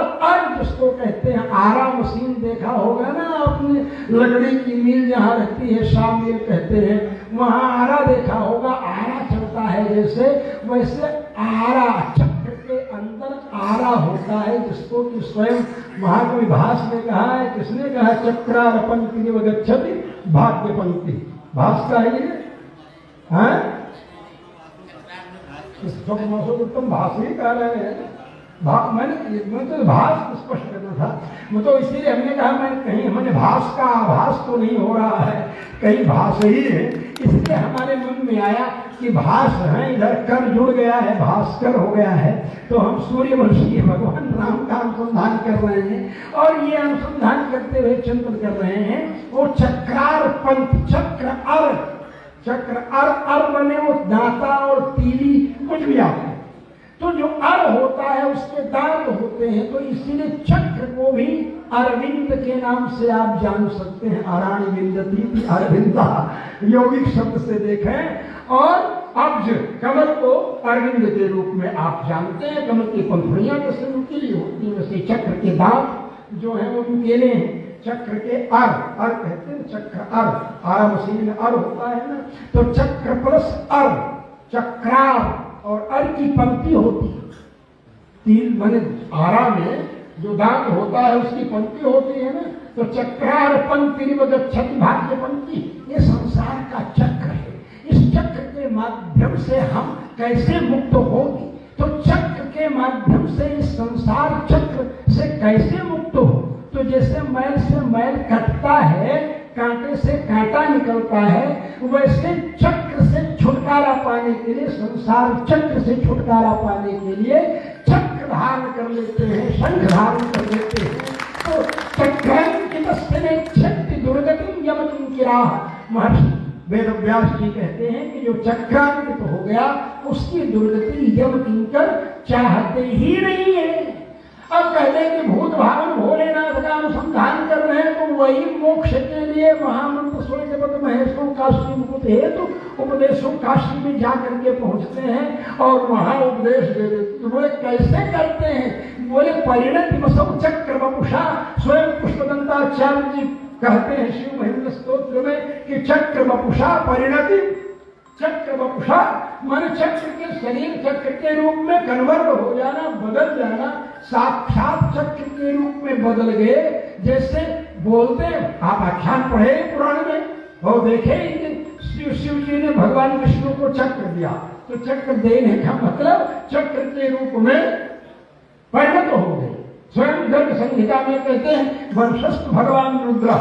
E: जिसको कहते हैं आरा मशीन देखा होगा ना आपने, लकड़ी की मील जहाँ रहती है शाह मील कहते हैं, वहाँ आरा देखा होगा। आरा चलता है जैसे, वैसे आरा चक्र के अंदर आरा होता है, जिसको कि स्वयं महाकवि भास ने कहा है। किसने कहा? चक्रार पंक्ति व गच्छति भाग्य पंक्ति। भास का है ये, तुम भास ही कह रहे हैं। मैंने तो भास स्पष्ट करना था, वो तो इसीलिए हमने कहा मैं कहीं हमने भास का आभास तो नहीं हो रहा है, कहीं भास ही है। इसलिए हमारे मन में आया कि भास है, इधर कर जुड़ गया है, भास्कर हो गया है, तो हम सूर्यवंशी भगवान राम का अनुसंधान कर रहे हैं। और ये अनुसंधान करते हुए चिंतन कर रहे हैं वो चक्रार पंथ, चक्र अर बने वो दांता और तीली कुछ भी आते हैं। तो जो अर होता है उसके दांत होते हैं, तो इसीलिए चक्र को भी अरविंद के नाम से आप जान सकते हैं। अराणी विंदती अरविंदा यौगिक शब्द से देखें। और अब्ज कमल को अरविंद के रूप में आप जानते हैं। कमल की पंखुड़ियां जैसे नुकीली होती हैं, वैसे चक्र के दांत जो है वो नुकीले हैं। चक्र के अर कहते हैं, चक्र अर, आरा मशीन में अर होता है ना, तो चक्र प्लस अर, चक्रार और अर की पंक्ति होती है। तीन माने आरा में जो दांत होता है उसकी पंक्ति होती है ना, तो चक्रार पंक्ति गच्छति भाग्य पंक्ति, ये संसार का चक्र है। इस चक्र के माध्यम से हम कैसे मुक्त होंगे? तो चक्र के माध्यम से इस संसार चक्र से कैसे मुक्त हो? तो जैसे मैल से मैल कटता है, कांटे से कांटा निकलता है, वैसे चक्र से छुटकारा पाने के लिए, संसार चक्र से छुटकारा पाने के लिए चक्र धारण कर लेते हैं, शंख धारण कर लेते हैं। तो चक्रांकित दुर्गति यमकिं किराह, महर्षि वेद व्यास जी कहते हैं कि जो चक्रांकित हो गया उसकी दुर्गति यम किंकर चाहते ही नहीं है। अब कहते हैं कि भूत भावन भोलेनाथ का अनुसंधान कर रहे हैं, तो वही मोक्ष के लिए महामंत्र सूर्यपद महेशों काशी मुकुट हेतु उपदेशों काशी में जाकर के पहुंचते हैं और वहां उपदेश दे देते। बोले कैसे करते हैं? बोले परिणति मसौ चक्र वपुषा, स्वयं पुष्पदंताचार्य जी कहते हैं शिव महिम्न स्तोत्र में कि चक्र वपुषा परिणति, चक्र वपुषा मन चक्र के शरीर चक्र के रूप में कन्वर्ट हो जाना, बदल जाना, साक्षात चक्र के रूप में बदल गए। जैसे बोलते हैं, आप आख्यान पढ़े पुराण में और देखे शिव जी ने भगवान विष्णु को चक्र दिया, तो चक्र देने का मतलब चक्र के रूप में परिणत हो गए। स्वयं गर्ग संहिता में कहते हैं वंशस्थ भगवान रुद्र,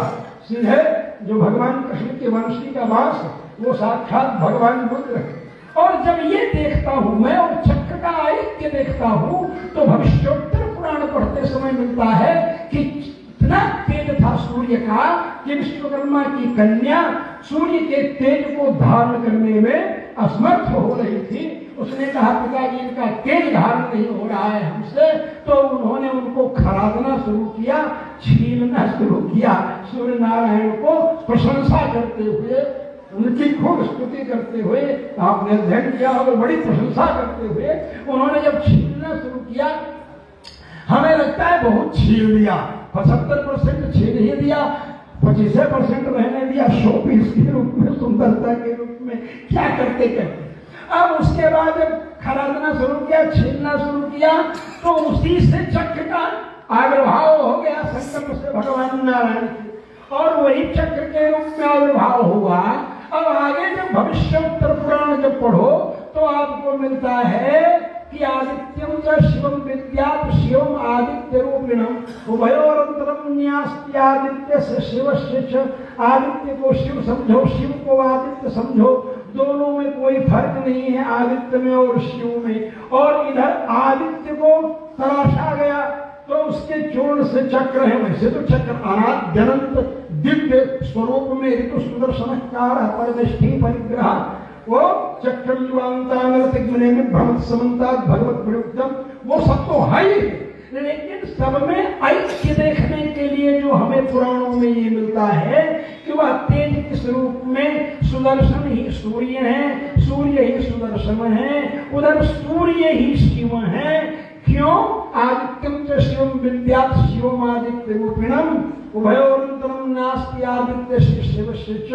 E: सीधे जो भगवान कृष्ण के वंशी का वास वो साक्षात भगवान रुद्र है। और जब ये देखता हूं मैं और चक्र का ऐक्य देखता हूं, तो भविष्योत्तर पुराण पढ़ते समय मिलता है कि इतना तेज था सूर्य का कि विश्वकर्मा की कन्या सूर्य के तेज को धारण करने में असमर्थ हो रही थी। उसने कहा पिताजी इनका तेज धारण नहीं हो रहा है हमसे, तो उन्होंने उनको खरादना शुरू किया, छीलना शुरू किया। सूर्य नारायण को प्रशंसा करते हुए, उनकी खूब स्तुति करते हुए, आपने अध्ययन किया और बड़ी प्रशंसा करते हुए उन्होंने जब छीलना शुरू किया, हमें लगता है बहुत छील दिया, 75% छील ही दिया, 25% रहने दिया, शोपीस के रूप में, सुंदरता के रूप में, क्या करते करते। अब उसके बाद जब खरादना शुरू किया, छीलना शुरू किया, तो उसी से चक्र का आविर्भाव हो गया संकल्प से भगवान नारायण की, और वही चक्र के रूप में आविर्भाव हुआ। अब आगे जब भविष्योत्तर पुराण जब पढ़ो तो आपको मिलता है कि आदित्यम च शिवम विद्यात् शिवम आदित्य रूपिणम उभयोरंतरम न्यास्ति आदित्य से शिवस्य च। आदित्य को शिव समझो, शिव को आदित्य समझो, दोनों में कोई फर्क नहीं है, आदित्य में और शिव में। और इधर आदित्य को तराशा गया तो उसके चूर्ण से चक्र है। वैसे तो चक्र अनाद्यनंत दिव्य स्वरूप में ऋतु सुदर्शनकार परमेष्ठी परिग्रह, वो चक्र में भ्रमत समन्तात् भगवत प्रयुक्तम, वो सब तो है ही, लेकिन सब में ऐक्य देखने के लिए जो हमें पुराणों में ये मिलता है कि वह तेज किस रूप में, सुदर्शन ही सूर्य है, सूर्य ही सुदर्शन है, उधर सूर्य ही शिव है। क्यों? आदित्यम च शिवम विद्यात् शिवम आदित्य रूपिणम उभयोरंतरम नास्ति आदित्य शिवस्य च।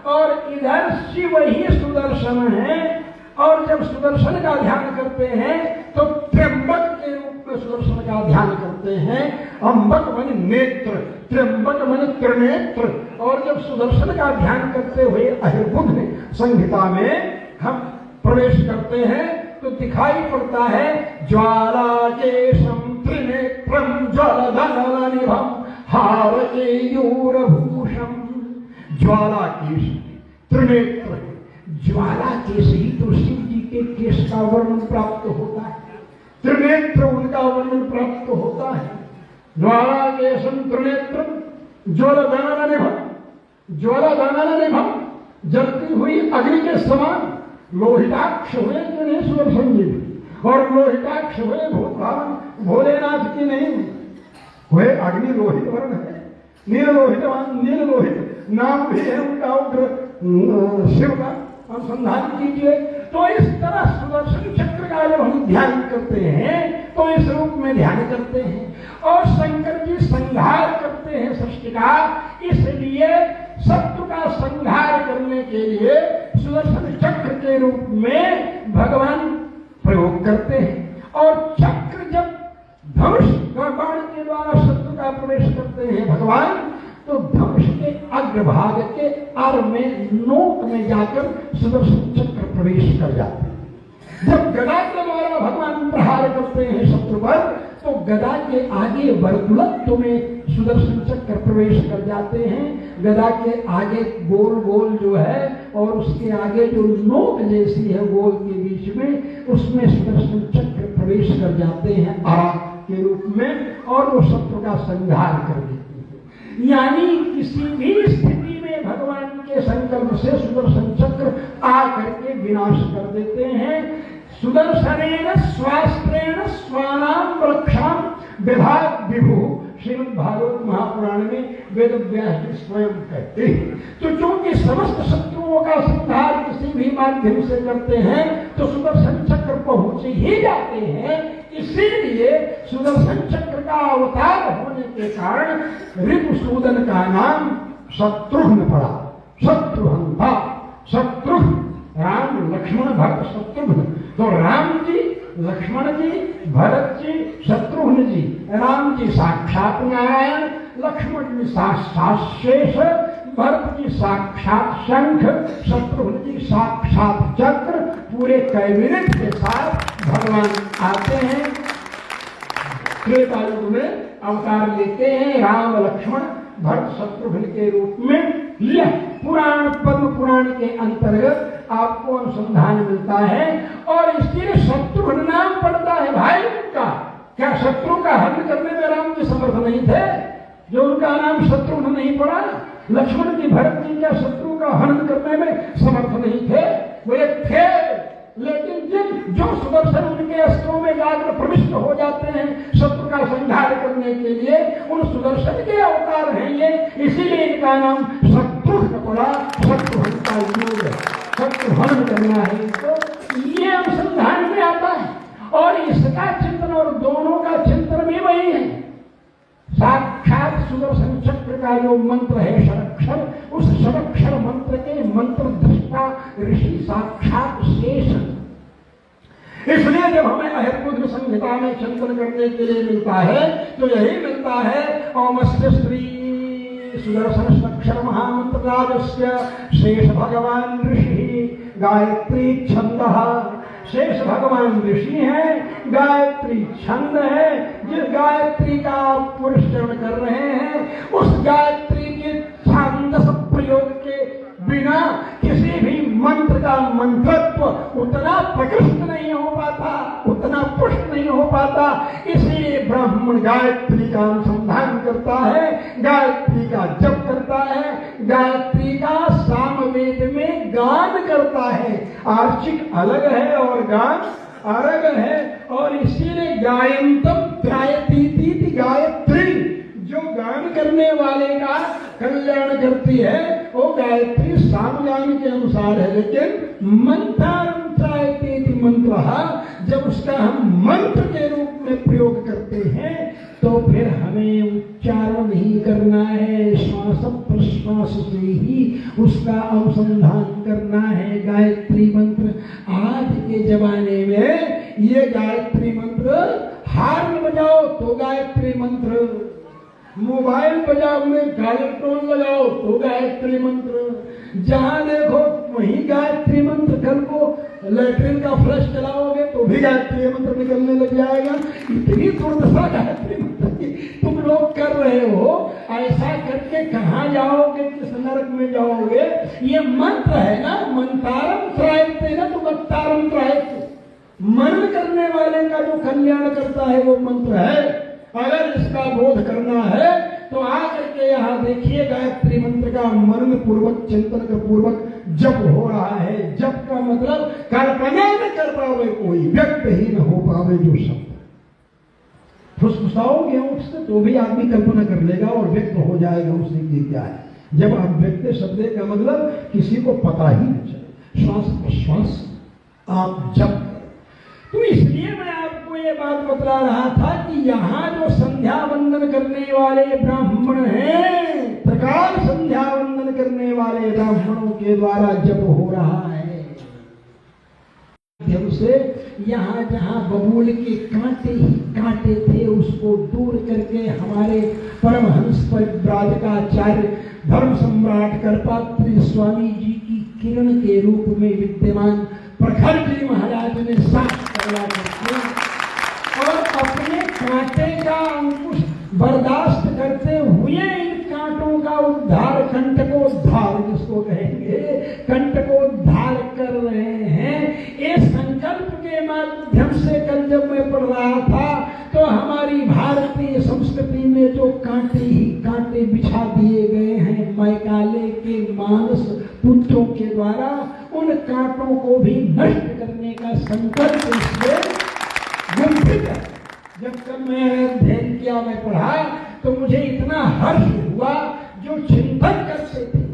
E: और इधर शिव ही सुदर्शन है, और जब सुदर्शन का ध्यान करते हैं तो त्र्यंबक के रूप में सुदर्शन का ध्यान करते हैं। अंबक मन नेत्र, त्र्यंबक मन त्रिनेत्र। और जब सुदर्शन का ध्यान करते हुए अहिर्बुद्ध संहिता में हम प्रवेश करते हैं तो दिखाई पड़ता है ज्वालाकेशम त्रिनेत्रम ज्वलधननिभम हारकेयूरभूषम। ज्वालाकेश त्रिनेत्र, ज्वालाकेश ही तो शिव जी के केश का वर्णन प्राप्त होता है, त्रिनेत्र उनका वर्णन प्राप्त होता है। ज्वालाकेशम त्रिनेत्रम ज्वलधननिभम, ज्वलधननिभम, जलती हुई अग्नि के समान। लोहिताक्ष हुए कि नहीं सुदर्शन जी, और लोहिताक्ष हुए भूत भावन भोलेनाथ की नहीं हुए, अग्नि लोहित वर्ण है, नील लोहितवान, नील लोहित नाम भी है उनका। उग्र शिव का अनुसंधान कीजिए तो इस तरह सुदर्शन चक्र का जब हम ध्यान करते हैं तो इस रूप में ध्यान करते हैं और शंकर जी संहार करते हैं सृष्टि का। इसलिए शत्रु का संहार करने के लिए सुदर्शन चक्र के रूप में भगवान प्रयोग करते हैं। और चक्र जब धनुष का बाण के द्वारा शत्रु का प्रवेश करते हैं भगवान, तो धनुष के अग्रभाग के आर में नोक में जाकर सुदर्शन चक्र प्रवेश कर जाते हैं। जब गदा के द्वारा भगवान प्रहार करते हैं शत्रु पर, तो गदा के आगे वर्तुलत्व में सुदर्शन चक्र प्रवेश कर जाते हैं। गदा के आगे गोल गोल जो है और उसके आगे जो नोक जैसी है गोल के बीच में, उसमें सुदर्शन चक्र प्रवेश कर जाते हैं आग के रूप में और वो शत्रु का संहार कर देते हैं। यानी किसी भी स्थिति में भगवान के संकल्प से सुदर्शन चक्र आ करके विनाश कर देते हैं। सुदर्शनेन स्वास्त्रेण स्वानाम रक्षाम विभाग विभु, श्रीमद् भागवत महापुराण में वेद व्यास जी स्वयं कहते हैं। तो चूंकि समस्त शत्रुओं का संहार किसी भी माध्यम से करते हैं तो सुदर्शन चक्र पहुंच ही जाते हैं। इसीलिए सुदर्शन चक्र का अवतार होने के कारण रिपुसूदन का नाम शत्रुघ्न पड़ा। शत्रुहंता, शत्रुघ्न, राम लक्ष्मण भरत शत्रुघ्न। तो राम जी, लक्ष्मण जी, भरत जी, शत्रुघ्न जी। राम जी साक्षात नारायण, लक्ष्मण जी साक्षात शेष, भरत जी साक्षात शंख, शत्रुघ्न जी साक्षात चक्र। पूरे कैबिनेट के साथ भगवान आते हैं, त्रेता युग में अवतार लेते हैं राम लक्ष्मण भरत शत्रुघ्न के रूप में। यह पुराण पद्म पुराण के अंतर्गत आपको अनुसंधान मिलता है और इसलिए शत्रुघ्न नाम पड़ता है भाई उनका। क्या शत्रु का हरण करने में राम जी समर्थ नहीं थे जो उनका नाम शत्रुघ्न नहीं पड़ा? लक्ष्मण जी भरत जी क्या शत्रु का हरण करने में समर्थ नहीं थे? वे थे, लेकिन जो सुदर्शन उनके अस्त्रों में जाकर प्रविष्ट हो जाते हैं शत्रु का संहार करने के लिए, उन सुदर्शन के अवतार हैं ये। इसीलिए इनका नाम शत्रुघ्न पड़ा। शत्रुघ्न का योग है, शत्रुहरण करना है तो ये अनुसंधान में आता है। और इसका चिंतन और दोनों का चिंतन भी वही है। साक्षात सुदर्शन चक्र का जो मंत्र है षडक्षर, उस षडक्षर मंत्र के मंत्र दृष्टा ऋषि साक्षात शेष। इसलिए जब हमें अहिर्बुद्ध संहिता में चिंतन करने के लिए मिलता है तो यही मिलता है ओमस्य श्री सुदर्शन अक्षर महामंत्र राजस्य शेष भगवान ऋषि गायत्री छंद। शेष भगवान ऋषि हैं, गायत्री छंद है। जिस गायत्री का आप पुरस्करण कर रहे हैं उस गायत्री के छांदस प्रयोग के बिना किसी भी मंत्र का मंत्रत्व उतना प्रकृष्ट नहीं हो पाता, उतना पुष्ट नहीं हो पाता। इसीलिए ब्राह्मण गायत्री का अनुसंधान करता है, गायत्री का जप करता है, गायत्री का सामवेद में गान करता है। आर्चिक अलग है और गान अलग है और इसीलिए गायंतम त्रायतीति गायत्री, जो गान करने वाले का कल्याण करती है वो गायत्री सामगान के अनुसार है। लेकिन मंत्रारं त्रायतीति मंत्र, जब उसका हम मंत्र के रूप में प्रयोग करते हैं तो फिर हमें उच्चारण नहीं करना है, श्वास प्रश्वास से ही उसका अनुसंधान करना है। गायत्री मंत्र आज के जमाने में ये गायत्री मंत्र, हार्न बजाओ तो गायत्री मंत्र, मोबाइल बजाओ में गायत्रोन लगाओ तो गायत्री मंत्र, जहां देखो वहीं गायत्री मंत्र। कल को लैट्रिन का फ्लश चलाओगे तो भी गायत्री मंत्र निकलने लग जाएगा। इतनी दुर्दशा गायत्री मंत्र की तुम लोग कर रहे हो। ऐसा करके कहाँ जाओगे, किस नरक में जाओगे? ये मंत्र है ना, मंत्रारम त्रायते ना तो वक्तारम त्रायते। मनन करने वाले का जो कल्याण करता है वो मंत्र है। अगर इसका बोध करना है तो आकर के यहाँ देखिए गायत्री मंत्र का मनन पूर्वक चिंतन का पूर्वक जप हो रहा है। जप का मतलब कल्पना न कर पावे कोई, व्यक्त ही न हो पावे जो शब्द। फुसफुसाओगे ऊँट से तो भी आदमी कल्पना कर लेगा और व्यक्त हो जाएगा उसे कि क्या है। जब आप व्यक्त शब्द का मतलब किसी को पता ही नहीं चले। श्वास प्रश्वास आप जप करें। तो इसलिए मैं आपको ये बात बतला रहा था कि यहाँ जो संध्या वंदन करने वाले ब्राह्मण हैं, प्रकाश संध्या वंदन करने वाले ब्राह्मणों के द्वारा जप हो रहा है। माध्यम से यहाँ जहाँ बबूल के कांटे ही कांटे थे उसको दूर करके हमारे परमहंस परिव्राजकाचार्य धर्म सम्राट करपात्री स्वामी जी की किरण के रूप में विद्यमान प्रखर जी महाराज ने साफ करवा करके और अपने कांटे का अंकुश बर्दाश्त करते हुए इन कांटों का उद्धार, कंटकोद्धार जिसको कहेंगे, कंटकोद्धार कर रहे हैं। ये संकल्प के माध्यम से कल जब मैं पढ़ रहा था तो हमारी भारतीय संस्कृति में जो कांटे ही कांटे बिछा दिए गए हैं मैकाले के मानस पुत्रों के द्वारा, उन कांटों को भी नष्ट करने का संकल्प इसमें गुंफित है। जब कल मैं अध्ययन किया, मैं पढ़ा तो मुझे इतना हर्ष हुआ। जो चिंतन करते थे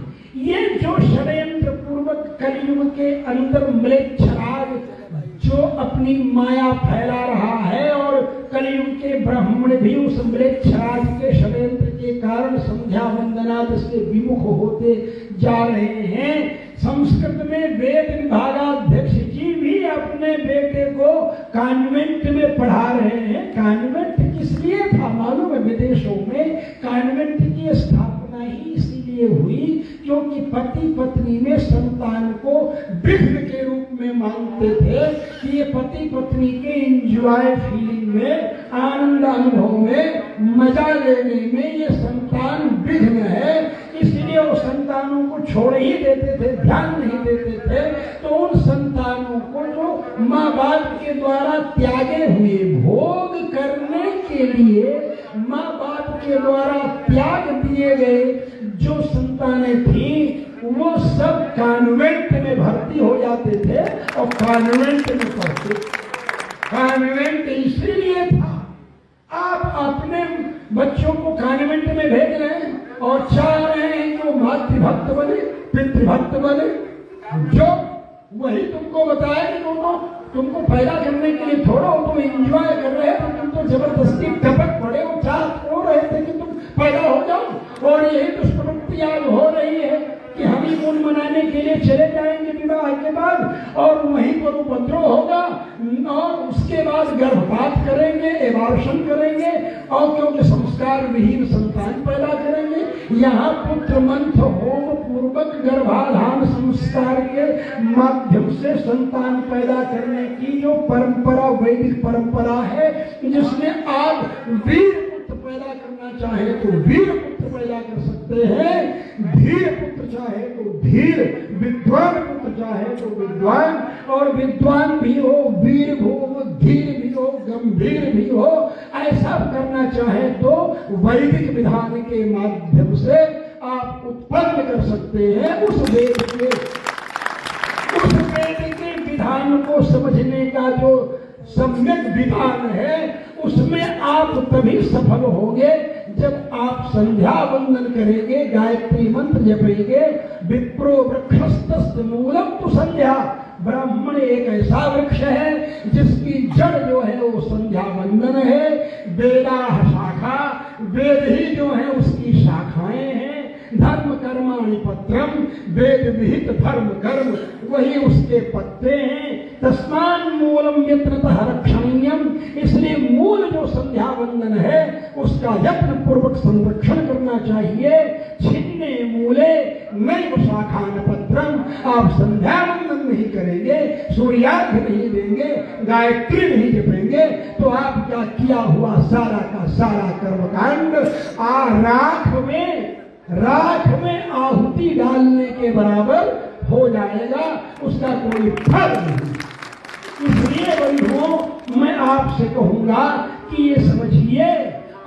E: ये जो षड्यंत्र पूर्वक कलयुग के अंदर म्लेच्छराज जो अपनी माया फैला रहा है और कलयुग के ब्राह्मण भी उस म्लेच्छराज के षड्यंत्र के कारण संध्या वंदनाद से विमुख होते जा रहे हैं। संस्कृत में वेद विभागाध्यक्ष जी भी अपने बेटे को कॉन्वेंट में पढ़ा रहे हैं। कॉन्वेंट किस लिए था मालूम है? विदेशों में कॉन्वेंट की स्थापना ही इसीलिए हुई क्योंकि पति पत्नी में संतान को विघ्न के रूप में मानते थे कि ये पति पत्नी के एंजॉय फीलिंग में, आनंद अनुभव में, मजा लेने में ये संतान विघ्न है। इसलिए वो संतानों को छोड़ ही देते थे, ध्यान नहीं देते थे। तो उन संतानों को जो माँ बाप के द्वारा त्यागे हुए भोग करने के लिए माँ बाप के द्वारा त्याग दिए गए जो संतानें थी वो सब कॉन्वेंट में भर्ती हो जाते थे और कॉन्वेंट में पढ़ते। कॉन्वेंट इसलिए था, आप अपने बच्चों को कॉन्वेंट में भेज रहे हैं और चाह रहे हैं कि वो मातृभक्त बने, पितृभक्त बने, जो वही तुमको बताया कि तुमको पैदा करने के लिए थोड़ा हो, तुम एंजॉय कर रहे हो, तुम तो जबरदस्ती टपक पड़े हो, चाह छोड़ रहे थे कि तुम पैदा हो जाओ। और यही दुष्प्रवृत्ति आज हो रही है कि हनीमून मनाने के लिए चले जाएंगे विवाह के बाद और वहीं पर उपद्रव होगा और उसके बाद गर्भपात करेंगे, एबार्शन करेंगे और क्योंकि संस्कार विहीन संतान पैदा करेंगे। यहाँ पुत्र मंथ होम पूर्वक गर्भाधान संस्कार के माध्यम से संतान पैदा करने की जो परंपरा, वैदिक परंपरा है, जिसमें आप वीर पुत्र पैदा करना चाहे तो वीर पुत्र पैदा कर सकते हैं, धीर पुत्र चाहे तो धीर, विद्वान पुत्र चाहे तो विद्वान, और विद्वान भी हो, वीर हो, धीर भी हो, गंभीर भी हो। ऐसा करना चाहे तो वैदिक विधान के माध्यम से आप उत्पन्न कर सकते हैं। उस वेद के विधान को समझने का जो सम्यक विधान है उसमें आप तभी सफल होंगे जब आप संध्या वंदन करेंगे, गायत्री मंत्र जपेंगे। विप्रो वृक्षस्तस्य मूलम तु संध्या। ब्राह्मण एक ऐसा वृक्ष है जिसकी जड़ जो है वो संध्या वंदन है। वेदा शाखा, वेद ही जो है उसकी शाखाएं हैं। धर्म कर्माणि पत्रम, वेद विहित धर्म कर्म वही उसके पत्ते हैं। तस्मान मूलम यत्नतः रक्षणीयम, इसलिए मूल जो संध्या वंदन है उसका यत्न पूर्वक संरक्षण करना चाहिए। छिन्ने मूले नैव शाखान पत्रम, आप संध्या वंदन नहीं करेंगे, सूर्यार्घ्य नहीं देंगे, गायत्री नहीं जपेंगे तो आपका किया हुआ सारा का सारा कर्मकांड राख में आहुति डालने के बराबर हो जाएगा, उसका कोई फल नहीं। इसलिए बंधुओं मैं आपसे कहूंगा कि ये समझिए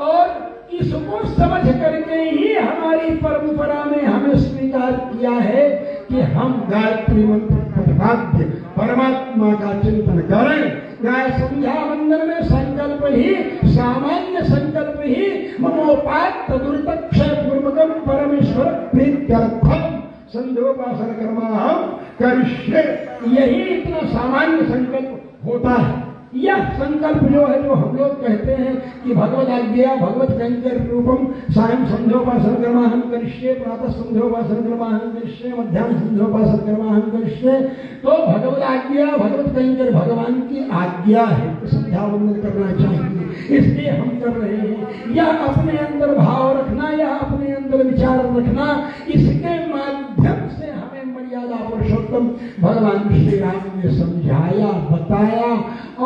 E: और इसको समझ करके ही हमारी परंपरा में हमें स्वीकार किया है कि हम गायत्री मंत्र प्रतिपाद्य परमात्मा का चिंतन करें। गाय संध्या वंदन में संकल्प ही, सामान्य संकल्प ही मनोपात दुर्तक्षय पूर्वकम परमेश्वर प्रीत्यर्थम संध्योपासन कर्मा हम करिष्ये, यही इतना सामान्य संकल्प होता है। यह संकल्प जो है, जो हम लोग कहते हैं कि भगवद आज्ञा भगवत कंकर रूपम सायं संध्योपासन कर्माहं करिष्ये, प्रातः संध्योपासन कर्माहं करिष्ये, मध्याह्न संध्योपासन कर्माहं करिष्ये। तो भगवद आज्ञा भगवत कंकर भगवान की आज्ञा है, तो संध्या वंदन करना चाहिए, इसलिए हम कर रहे हैं। यह अपने अंदर भाव रखना, यह अपने अंदर विचार रखना, इसके माध्यम से हमें मर्यादा पुरुषोत्तम भगवान श्री राम ने समझाया, बताया।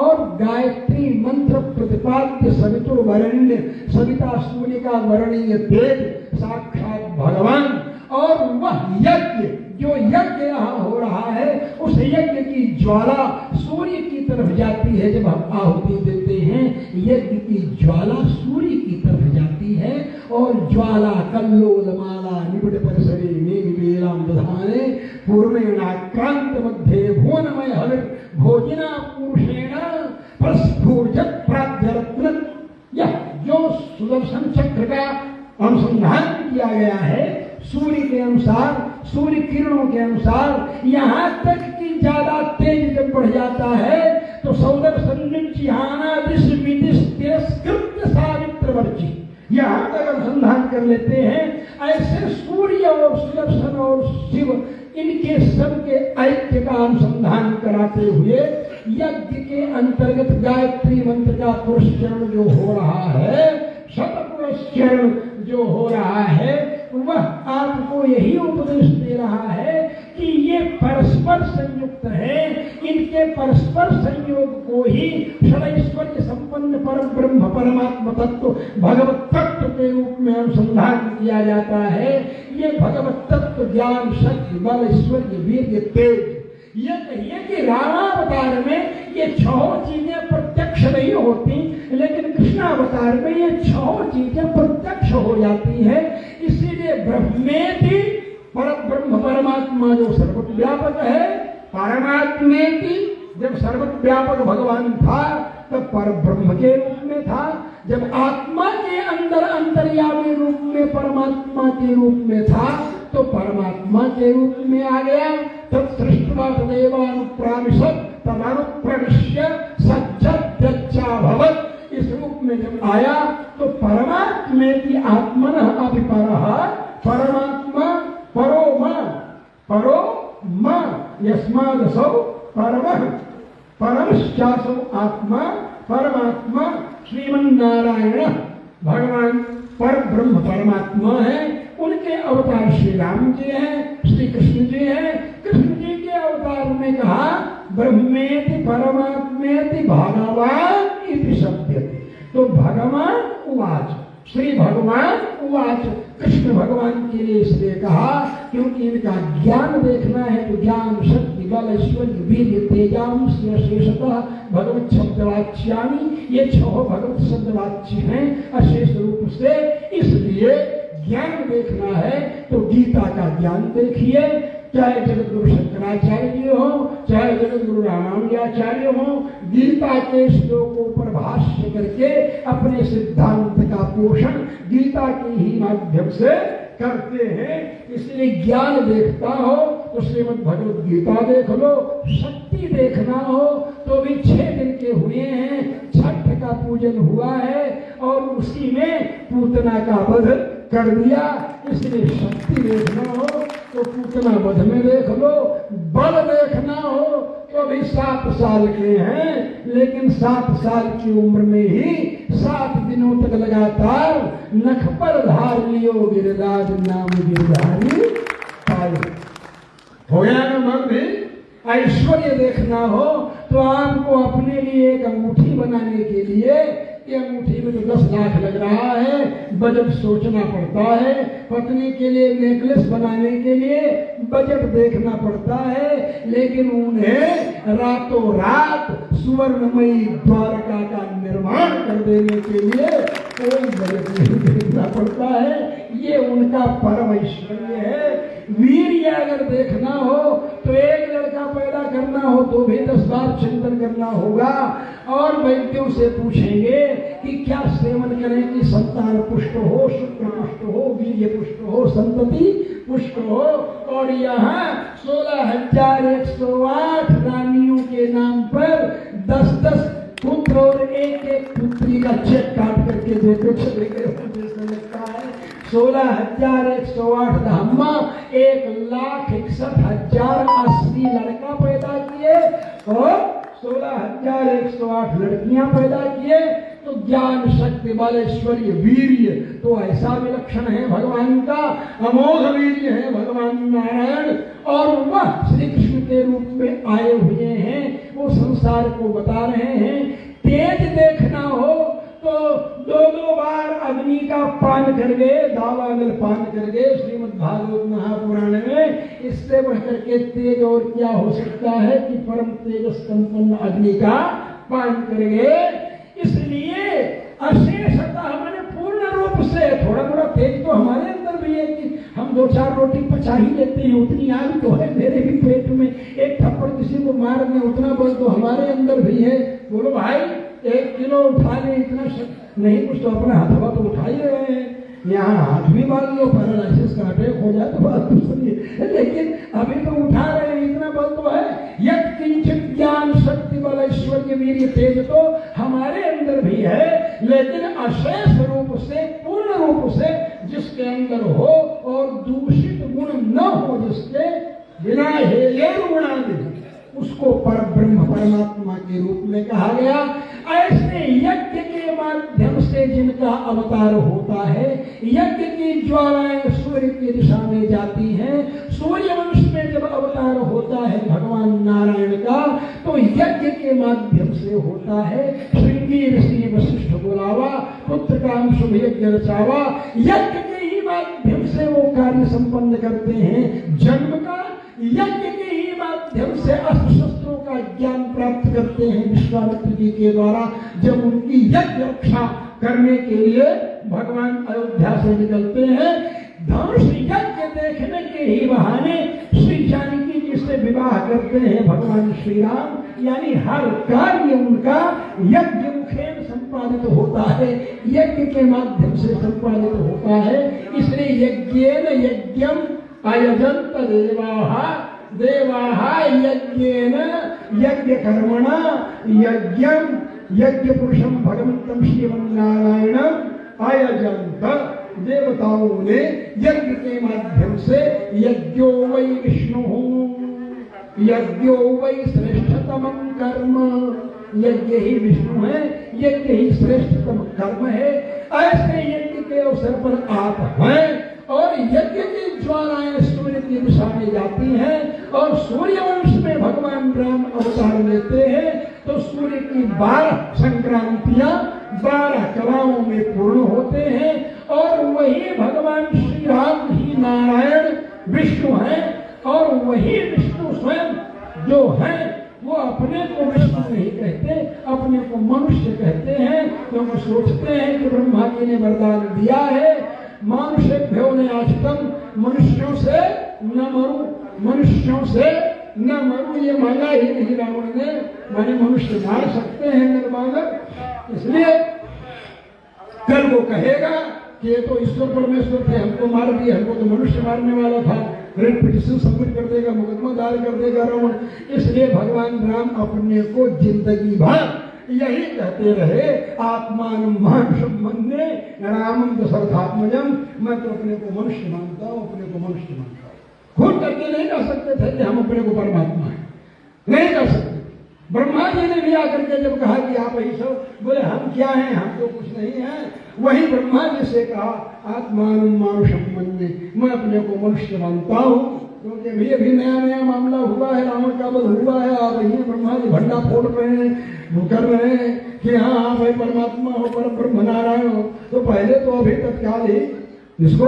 E: और गायत्री मंत्र प्रतिपाद्य सवितुर्वरेण्य सविता सूर्य का वर्णीय तेज साक्षात भगवान, और वह यज्ञ जो यज्ञ यहाँ हो रहा है, उस यज्ञ की ज्वाला सूर्य की तरफ जाती है। जब हम आहुति देते हैं, यज्ञ की ज्वाला सूर्य की तरफ जाती है, और ज्वाला कल्लोलमाला निबिड़ परिसरे मेघवेलाम दधाने पूर्वेणाक्रांत मध्ये भुवनमय हविर भोजना पुरुषेण प्रस्फुर्जत प्राज्ञरत्न। यह जो सुदर्शन चक्र का अनुसंधान किया गया है सूर्य के अनुसार, सूर्य किरणों के अनुसार, यहाँ तक कि ज्यादा तेज जब बढ़ जाता है तो सौदर्शनिचिहाना दिश विदिश तिरस्कृत्य सावित्रवर्ची, यहाँ तक अनुसंधान कर लेते हैं। ऐसे सूर्य और सुदर्शन और शिव, इनके सब के ऐक्य का अनुसंधान कराते हुए यज्ञ के अंतर्गत गायत्री मंत्र का पुरस्करण जो हो रहा है, शतपुरस्करण जो हो रहा है, वह आपको यही उपदेश दे रहा है कि ये परस्पर संयुक्त है। इनके परस्पर संयोग को ही षडैश्वर्य संपन्न परम ब्रह्म परमात्मा तत्व भगवत तत्व के रूप में अनुसंधान किया जाता है। ये भगवत तत्व ज्ञान शक्ति बल ऐश्वर्य वीर्य तेज, ये कहिए कि रामावतार में ये छह चीजें प्रत्यक्ष नहीं होती, लेकिन कृष्णावतार में ये छह चीजें प्रत्यक्ष हो जाती है। इसीलिए ब्रह्मेति परब्रह्म परमात्मा जो सर्वव्यापक है, परमात्मेति जब सर्वव्यापक भगवान था तब परब्रह्म के रूप में था, जब आत्मा के अंदर अंतर्यामी रूप में परमात्मा के रूप में था तो परमात्मा के रूप में आ गया। तब सृष्टवा तदेवानुप्राविशत् तदनुप्रविश्य सच्चत्यच्चाभवत्, इस रूप में जब आया तो परमात्मेति आत्मनः अभिपरः, परमात्मा परो मां यस्मादसौ परमः परमश्चासौ आत्मा, परमात्मा श्रीमन्नारायण भगवान पर ब्रह्म परमात्मा है। उनके अवतार श्री राम जी हैं, श्री कृष्ण जी हैं। कृष्ण जी के अवतार में कहा ब्रह्मेति परमात्मेति भगवान इति शब्दयति, तो भगवान उवाच, श्री भगवान उवाच, कृष्ण भगवान के लिए इसलिए कहा क्योंकि इनका ज्ञान देखना है तो ज्ञान शक्ति बल ऐश्वर्य वीर्य तेजांश शेषतः भगवत शब्दवाच्यानि, ये छह भगवत शब्दवाच्य हैं अशेष रूप से। इसलिए ज्ञान देखना है तो गीता का ज्ञान देखिए, चाहे जगत गुरु शंकराचार्य जी हो, चाहे जगत गुरु रामानुजाचार्य हो, गीता के श्लोकों पर भाष्य करके अपने सिद्धांत का पोषण गीता के ही माध्यम से करते हैं। इसलिए ज्ञान देखता हो तो श्रीमद् भगवत गीता देख लो, शक्ति देखना हो तो भी 6 दिन के हुए हैं, छठ का पूजन हुआ है और उसी में पूतना का वध कर दिया। इसलिए शक्ति देखना हो तो पूतना वध में देख लो, बल देखना हो तो भी 7 साल के हैं, लेकिन 7 साल की उम्र में ही 7 दिनों तक लगातार नख पर धार लियो गिरिराज नाम गिरधारी पायो। हो गया ना मन भी। ऐश्वर्य देखना हो तो आपको अपने लिए एक अंगूठी बनाने के लिए, ये अंगूठी में तो 10 लाख लग रहा है, बजट सोचना पड़ता है। पत्नी के लिए नेकलेस बनाने के लिए बजट देखना पड़ता है, लेकिन उन्हें रातों रात सुवर्णमयी द्वारका का निर्माण कर देने के लिए कोई बजट नहीं देखना पड़ता है। ये उनका परम ऐश्वर्य है। वीर्य अगर देखना हो तो एक लड़का पैदा करना हो तो भी 10 बार चिंतन करना होगा। और वैद्यों से पूछेंगे कि क्या सेवन करें कि संतान पुष्ट हो, शुक्र पुष्ट हो, वीर्य पुष्ट हो, संतति पुष्ट हो। और यहाँ 16,108 रानियों के नाम पर 10-10 पुत्र और एक पुत्री का चेक काट करके देते चले गए। जैसे लगता है 16,108 धम्मा 1,61,080 लड़का पैदा किए और 16,108 लड़कियां पैदा किए। तो ज्ञान शक्ति बल ऐश्वर्य वीर्य तो ऐसा विलक्षण है भगवान का, अमोघ वीर्य है भगवान नारायण। और वह श्री कृष्ण के रूप में आए हुए हैं, वो संसार को बता रहे हैं। तेज देखना हो तो 2-2 बार अग्नि का पान कर गए, दावानल पान कर गए श्रीमद् भागवत महापुराण में। इससे बढ़कर के तेज और क्या हो सकता है कि परम तेजस संपन्न अग्नि का पान कर गए। इसलिए अशेषतः मैंने पूर्ण रूप से, थोड़ा थोड़ा तेज तो हमारे अंदर भी है कि हम 2-4 रोटी पचा ही लेते हैं, उतनी आग तो है मेरे भी पेट में। एक थप्पड़ किसी को मार दें उतना बल तो हमारे अंदर भी है। बोलो भाई 1 किलो उठा ले, इतना नहीं कुछ तो अपना हथवा तो उठा ही रहे हैं। यहाँ हाथ भी मार लो, पैरालिसिस का अटैक हो जाए तो बात दूसरी, लेकिन अभी तो उठा रहे हैं, इतना बल तो है। यत् किंचित ज्ञान शक्ति बल ऐश्वर्य वीर्य तेज तो हमारे अंदर भी है, लेकिन अशेष रूप से पूर्ण रूप से जिसके अंदर हो और दूषित गुण न हो, जिसके बिना हेले गुणादि, उसको पर ब्रह्म परमात्मा के रूप में कहा गया। ऐसे यज्ञ के माध्यम से जिनका अवतार होता है, यज्ञ की ज्वालाएं सूर्य की दिशा में जाती हैं। सूर्य वंश में जब अवतार होता है भगवान नारायण का, तो यज्ञ के माध्यम से होता है। श्रृंगी ऋषि वशिष्ठ बुलावा, पुत्र काम शुभ यज्ञ रचावा, यज्ञ के ही माध्यम से वो कार्य संपन्न करते हैं। जन्म का यज्ञ के ही माध्यम से अस्त्र शस्त्रों का ज्ञान प्राप्त करते हैं विश्वामित्र जी के द्वारा। जब उनकी यज्ञ रक्षा करने के लिए भगवान अयोध्या से निकलते हैं, धनुष यज्ञ देखने के ही बहाने श्री जानकी जी से विवाह करते हैं भगवान श्री राम। यानी हर कार्य उनका यज्ञ मुखेन संपादित होता है, यज्ञ के माध्यम से संपादित होता है। इसलिए यज्ञेन यज्ञम अयजंत देवाः देवाः यज्ञेन यज्ञ कर्मणा यज्ञम यज्ञ पुरुषम भगवंतम श्रीमन्नारायणम अयजंत। देवताओं ने यज्ञ के माध्यम से यज्ञो वै विष्णु, यज्ञो वै श्रेष्ठतम कर्म, यज्ञ ही विष्णु है, यज्ञ ही श्रेष्ठतम कर्म है। ऐसे यज्ञ के अवसर पर आप हैं और यज्ञ की ज्वालाएं सूर्य की दिशा में जाती हैं और सूर्य वंश में भगवान राम अवतार लेते हैं। तो सूर्य की 12 संक्रांतियां 12 कलाओं में पूर्ण होते हैं और वही भगवान श्री राम ही नारायण विष्णु हैं। और वही विष्णु स्वयं जो है वो अपने को विष्णु नहीं कहते, अपने को मनुष्य कहते हैं, क्योंकि सोचते हैं कि ब्रह्मा जी ने वरदान दिया है मानुषेभ्यो नियाचितम, मनुष्यों से न मरु, मनुष्यों से न मरु। ये मांगा ही नहीं रावण ने, माने मनुष्य मार सकते हैं निर्माण। इसलिए कल वो कहेगा कि ये तो ईश्वर परमेश्वर थे, हमको मार दिया, हमको तो मनुष्य मारने वाला था, रेड पिटिशन सबमिट कर देगा, मुकदमा दायर कर देगा रावण। इसलिए भगवान राम अपने को जिंदगी भर यही कहते रहे, आत्मान मानुषम मन्ये रामम दशरथात्मजम, मैं तो अपने को मनुष्य मानता हूँ, अपने को मनुष्य मानता हूँ। खुद करके नहीं कह सकते थे कि हम अपने को परमात्मा है, नहीं कह सकते। ब्रह्मा जी ने भी आकर के जब कहा कि आप ही सब, बोले हम क्या हैं, हम तो कुछ नहीं है। वही ब्रह्मा जी से कहा आत्मान मानुषम मन्ये, मैं अपने को मनुष्य मानता हूँ। क्योंकि अभी नया नया मामला हुआ है, रावण का वध हुआ है, आप यही ब्रह्मा जी भंडा फोड़ रहे हैं, कर रहे हैं कि हाँ आप भाई परमात्मा हो, परम ब्रह्म नारायण हो। तो पहले तो अभी तत्काल ही इसको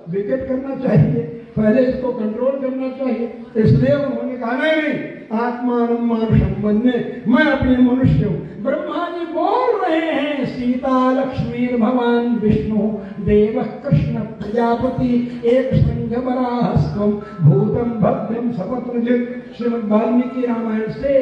E: विकेट करना चाहिए, पहले इसको कंट्रोल करना चाहिए। इसलिए उन्होंने कहा नहीं, आत्मान मानुषम मन्ये, मैं अपने मनुष्य हूँ। ब्रह्मा जी बोल रहे हैं सीधे पिता लक्ष्मी भगवान विष्णु देव कृष्ण प्रजापति एक संघ वराहस्त्वं भूतम भद्रम सपत्नजित्। श्रीमद् वाल्मीकि रामायण से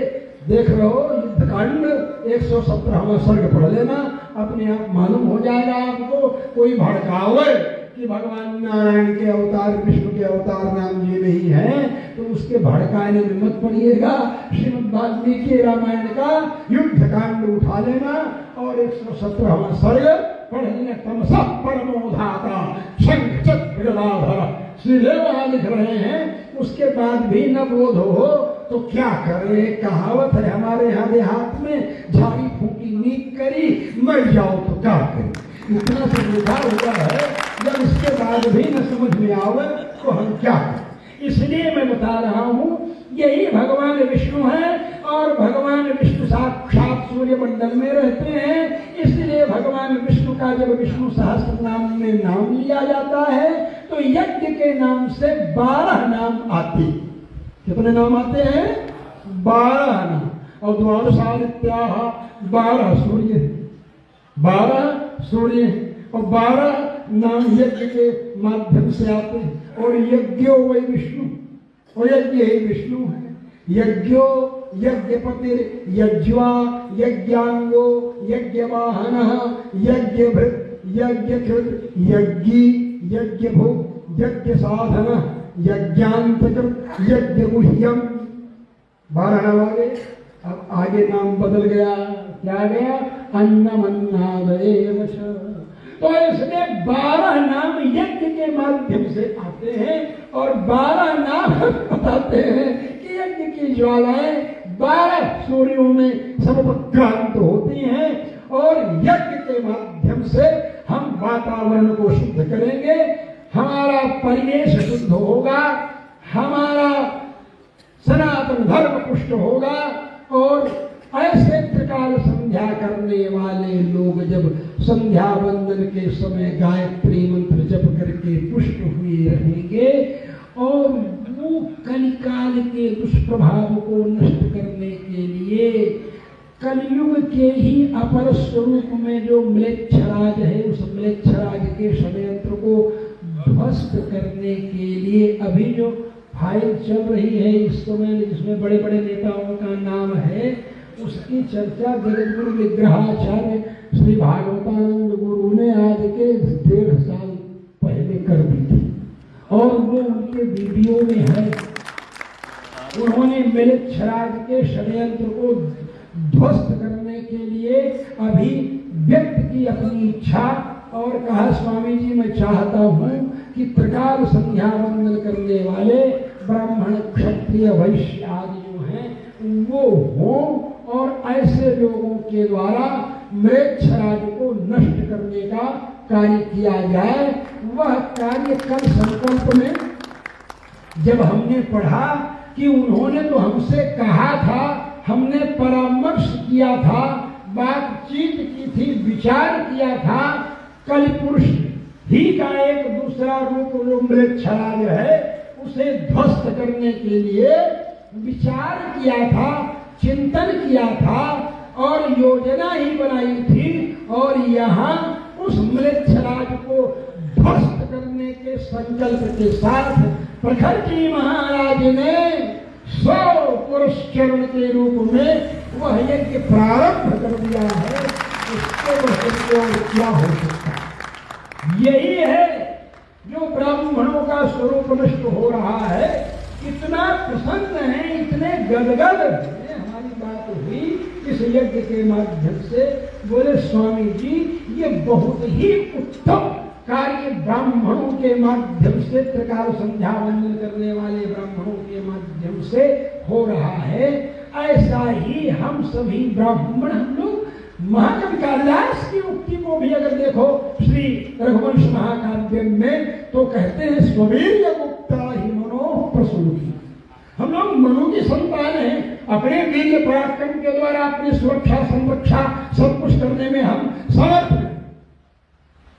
E: देख रहे हो युद्धकांड 117वां सर्ग पढ़ लेना, अपने आप मालूम हो जाएगा आपको। कोई भड़कावे कि भगवान नारायण के अवतार विष्णु के अवतार नाम ये नहीं है तो उसके भड़काने में मत पड़िएगा। श्रीमद् वाल्मीकि रामायण का युद्ध कांड उठा लेना और 117वां सर्ग पढ़ लेना। तमसा परमोधाता शंख चक्र गदाधर श्रीदेव लिख रहे हैं। उसके बाद भी न बोध हो तो क्या करे। कहावत है हमारे यहाँ देहात में, झाड़ी फूकी नीक करी मर जाओ तो क्या करे। इतना से लिखा हुआ है, जब इसके बाद भी न समझ में आवे तो हम क्या करें। इसलिए मैं बता रहा हूँ यही भगवान विष्णु है और भगवान विष्णु साक्षात सूर्य मंडल में रहते हैं। इसलिए भगवान विष्णु का जब विष्णु सहस्त्र नाम में नाम लिया जाता है तो यज्ञ के नाम से 12 नाम आते। कितने नाम आते हैं? 12 नाम। और द्वादशादित्याः 12 सूर्य, 12 सूर्य और 12 नाम यज्ञ के माध्यम से आते हैं। और यज्ञो वै विष्णु, और यज्ञ ही विष्णु है। यज्ञो यज्ञपतिर यज्वा यज्ञांगो यज्ञवाहनः यज्ञभृत् यज्ञकृत् यज्ञी यज्ञभुक् यज्ञसाधनः यज्ञान्तकृत् यज्ञगुह्यम्। 12 नाम आ गए। अब आगे नाम बदल गया, क्या गया? अन्नमन्नादएव च। तो इसमें 12 नाम यज्ञ के माध्यम से आते हैं और 12 नाम बताते हैं कि यज्ञ की ज्वालाएं 12 सूर्यों में समप्रक्रांत होती हैं और यज्ञ के माध्यम से हम वातावरण को शुद्ध करेंगे, हमारा परिवेश शुद्ध होगा, हमारा सनातन धर्म पुष्ट होगा। और ऐसे त्रिकाल संध्या करने वाले लोग जब संध्या वंदन के समय गायत्री मंत्र जप करके पुष्ट हुए रहेंगे और वो कलिकाल के दुष्प्रभाव को नष्ट करने के लिए कलयुग के ही अपर स्वरूप में जो म्लेच्छराज है उस म्लेच्छराज के षड्यंत्र को ध्वस्त करने के लिए अभी जो फाइल चल रही है इस समय जिसमें बड़े बड़े नेताओं का नाम है उसकी चर्चा जगतगुरु विग्रहाचार्य श्री भागवतानंद गुरु ने आज के 1.5 साल पहले कर दी थी और वो उनके वीडियो में है। उन्होंने म्लेच्छराज के षड्यंत्र को ध्वस्त करने के लिए अभी व्यक्त की अपनी इच्छा और कहा स्वामी जी मैं चाहता हूँ कि त्रिकाल संध्या वंदन करने वाले ब्राह्मण क्षत्रिय वैश्य आदि जो हैं वो हों और ऐसे लोगों के द्वारा म्लेच्छराज को नष्ट करने का कार्य किया जाए। वह कार्य कल संकल्प में जब हमने पढ़ा कि उन्होंने तो हमसे कहा था, हमने परामर्श किया था, बातचीत की थी, विचार किया था, कलिपुरुष ही का एक दूसरा रूप जो म्लेच्छराज है उसे ध्वस्त करने के लिए विचार किया था, चिंतन किया था और योजना ही बनाई थी। और यहाँ उस म्लेच्छराज को ध्वस्त करने के संकल्प के साथ प्रखर जी महाराज ने 100 पुरुष चरण के रूप में वह यज्ञ प्रारंभ कर दिया है। इसको क्या हो सकता है? यही है जो ब्राह्मणों का स्वरूप नष्ट हो रहा है। इतना प्रसन्न है, इतने गदगद है। हमारी बात हुई इस यज्ञ के माध्यम से, बोले स्वामी जी ये बहुत ही उत्तम कार्य ब्राह्मणों के माध्यम से, त्रिकाल संध्या वंदन करने वाले ब्राह्मणों के माध्यम से हो रहा है। ऐसा ही हम सभी ब्राह्मण, हम लोग महाकवि कालिदास की उक्ति को भी अगर देखो श्री रघुवंश महाकाव्य में तो कहते हैं स्ववीर्य मुक्ता ही मनो प्रसूति। हम लोग मनु की संतान हैं, अपने वीर्य पराक्रम के द्वारा अपनी सुरक्षा संरक्षा सब कुछ करने में हम समर्थ हैं।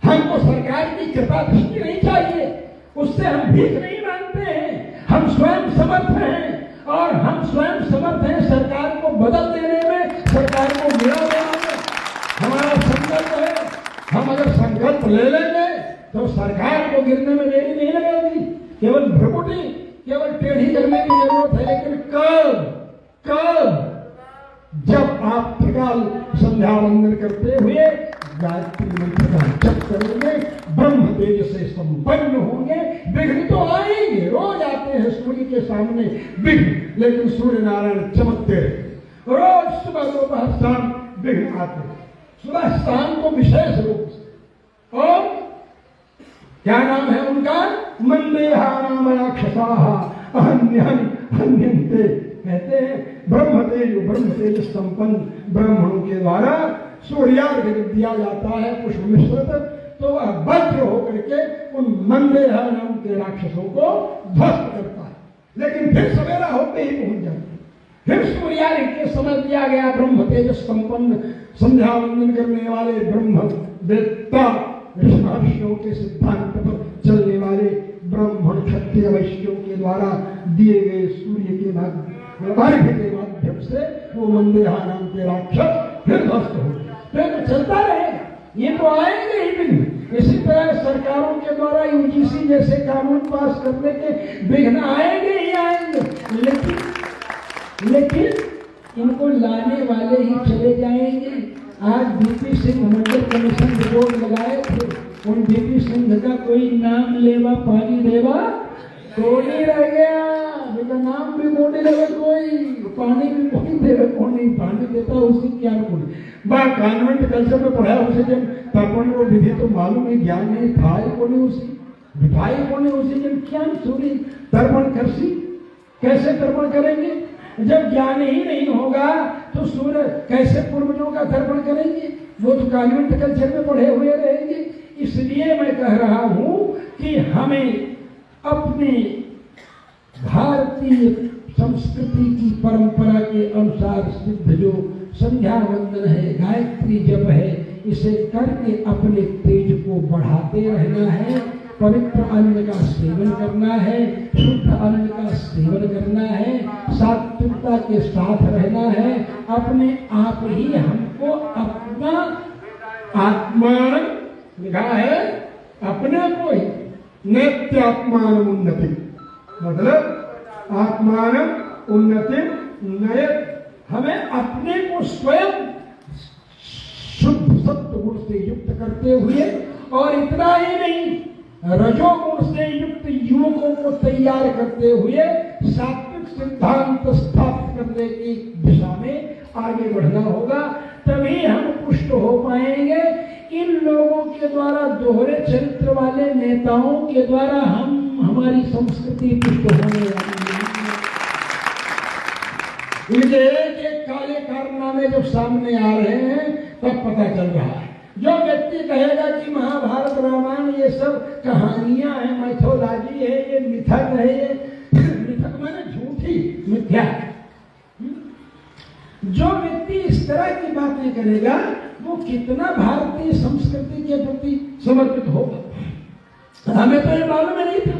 E: हमको सरकार की कृपा दृष्टि नहीं चाहिए, उससे हम भीख नहीं मांगते हैं, हम स्वयं समर्थ हैं। और हम स्वयं समर्थ हैं सरकार को बदल देने में, सरकार को गिरा देने में। हमारा संकल्प है ले लेंगे तो सरकार को गिरने में देरी नहीं लगेगी, केवल भ्रकुटी, केवल टेढ़ी करने की जरूरत है। लेकिन कब जब आप त्रिकाल संध्या वंदन करते हुए गायत्री मंत्र का जप करेंगे, ब्रह्म तेज से संपन्न होंगे। विघ्न तो आएंगे, रोज आते हैं सूर्य के सामने विघ्न, लेकिन सूर्य नारायण चमकते रहे। रोज सुबह दोपहर शाम विघ्न आते हैं, सुबह शाम को विशेष रूप से। और क्या नाम है उनका? मंदेहा नाम राक्षसाहा हन्यन्ते। कहते हैं ब्रह्म तेज संपन्न ब्राह्मणों के द्वारा सूर्यार्घ दिया जाता है पुष्प मिश्रित, तो वह वज्र होकर के उन मंदेहा नाम के राक्षसों को ध्वस्त करता है। लेकिन फिर सवेरा होते ही पहुंच जाते हैं। फिर सूर्यार्घ के समय दिया गया ब्रह्म तेज संपन्न संध्या वंदन करने वाले ब्रह्म वेत्ता ऋषियों के सिद्धांत पर चलने वाले ब्राह्मण क्षत्रिय वैश्यों के द्वारा दिए गए सूर्य के अर्घ के माध्यम से वो मंदेहा नाम के राक्षस फिर ध्वस्त हो, फिर तो चलता रहेगा। ये तो आएंगे ही विघ्न। इसी तरह सरकारों के द्वारा यूजीसी जैसे कानून पास करने के विघ्न आएंगे ही आएंगे, लेकिन इनको लाने वाले ही चले जाएंगे। आज बीपी सिंह मंडल कमीशन रिपोर्ट लगाए थे, उन बीपी सिंह का कोई नाम लेवा पानी देवा तो नहीं रह गया, मेरा नाम भी बोलने लगे कोई, पानी भी कोई देवे, कौन नहीं पानी देता उसकी क्या कोई बा कॉन्वेंट कल्चर में पढ़ा, उसे जब तर्पण को विधि तो मालूम है, ज्ञान नहीं था को नहीं उसी विभाई को नहीं उसी जब क्या सूर्य तर्पण करसी कैसे तर्पण करेंगे? जब ज्ञान ही नहीं होगा तो सूर्य कैसे पूर्वजों का तर्पण करेंगे? वो तो कॉन्वेंट कल्चर में पढ़े हुए रहेंगे। इसलिए मैं कह रहा हूं कि हमें अपने भारतीय संस्कृति की परंपरा के अनुसार सिद्ध जो संध्या वंदन है, गायत्री जप है, इसे करके अपने तेज को बढ़ाते रहना है। पवित्र अन्न का सेवन करना है, शुद्ध अन्न का सेवन करना है, सात्विकता के साथ रहना है। अपने आप ही हमको अपना आत्मान लिखा है, अपने को ही नित्यात्मान उन्नति, मतलब आत्मान उन्नति नयत। हमें अपने को स्वयं शुद्ध सत्व गुण से युक्त करते हुए, और इतना ही नहीं, रजोगुण से युक्त युवकों को तैयार करते हुए सात्विक सिद्धांत स्थापित करने की दिशा में आगे बढ़ना होगा। तभी हम पुष्ट हो पाएंगे। इन लोगों के द्वारा, दोहरे चरित्र वाले नेताओं के द्वारा हमारी संस्कृति पुष्ट होने वाली है। इनके एक एक काले कारनामे जब सामने आ रहे हैं तब पता चल रहा है। जो व्यक्ति कहेगा कि महाभारत रामायण ये सब कहानियां हैं, मैथोलॉजी है, ये मिथक है, ये मिथक माने झूठी मिथ्या, जो व्यक्ति इस तरह की बातें करेगा वो कितना भारतीय संस्कृति के प्रति समर्पित होगा? हमें तो ये मालूम नहीं था।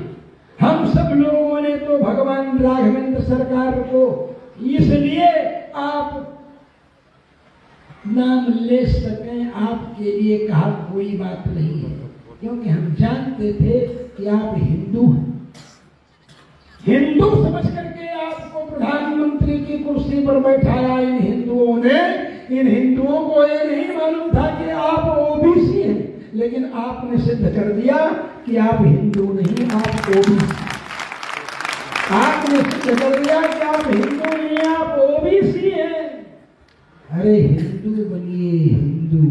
E: हम सब लोगों ने तो भगवान राघवेंद्र सरकार को इसलिए आप नाम ले सकें, आपके लिए कहा कोई बात नहीं है, क्योंकि हम जानते थे कि आप हिंदू हैं। हिंदू समझ करके आपको प्रधानमंत्री की कुर्सी पर बैठाया इन हिंदुओं ने। इन हिंदुओं को ये नहीं मालूम था कि आप ओबीसी हैं, लेकिन आपने सिद्ध कर दिया कि आप हिंदू नहीं, आप ओबीसी। आपने सिद्ध कर दिया कि आप हिंदू नहीं, आप ओबीसी हैं। अरे हिंदू बनिए, हिंदू।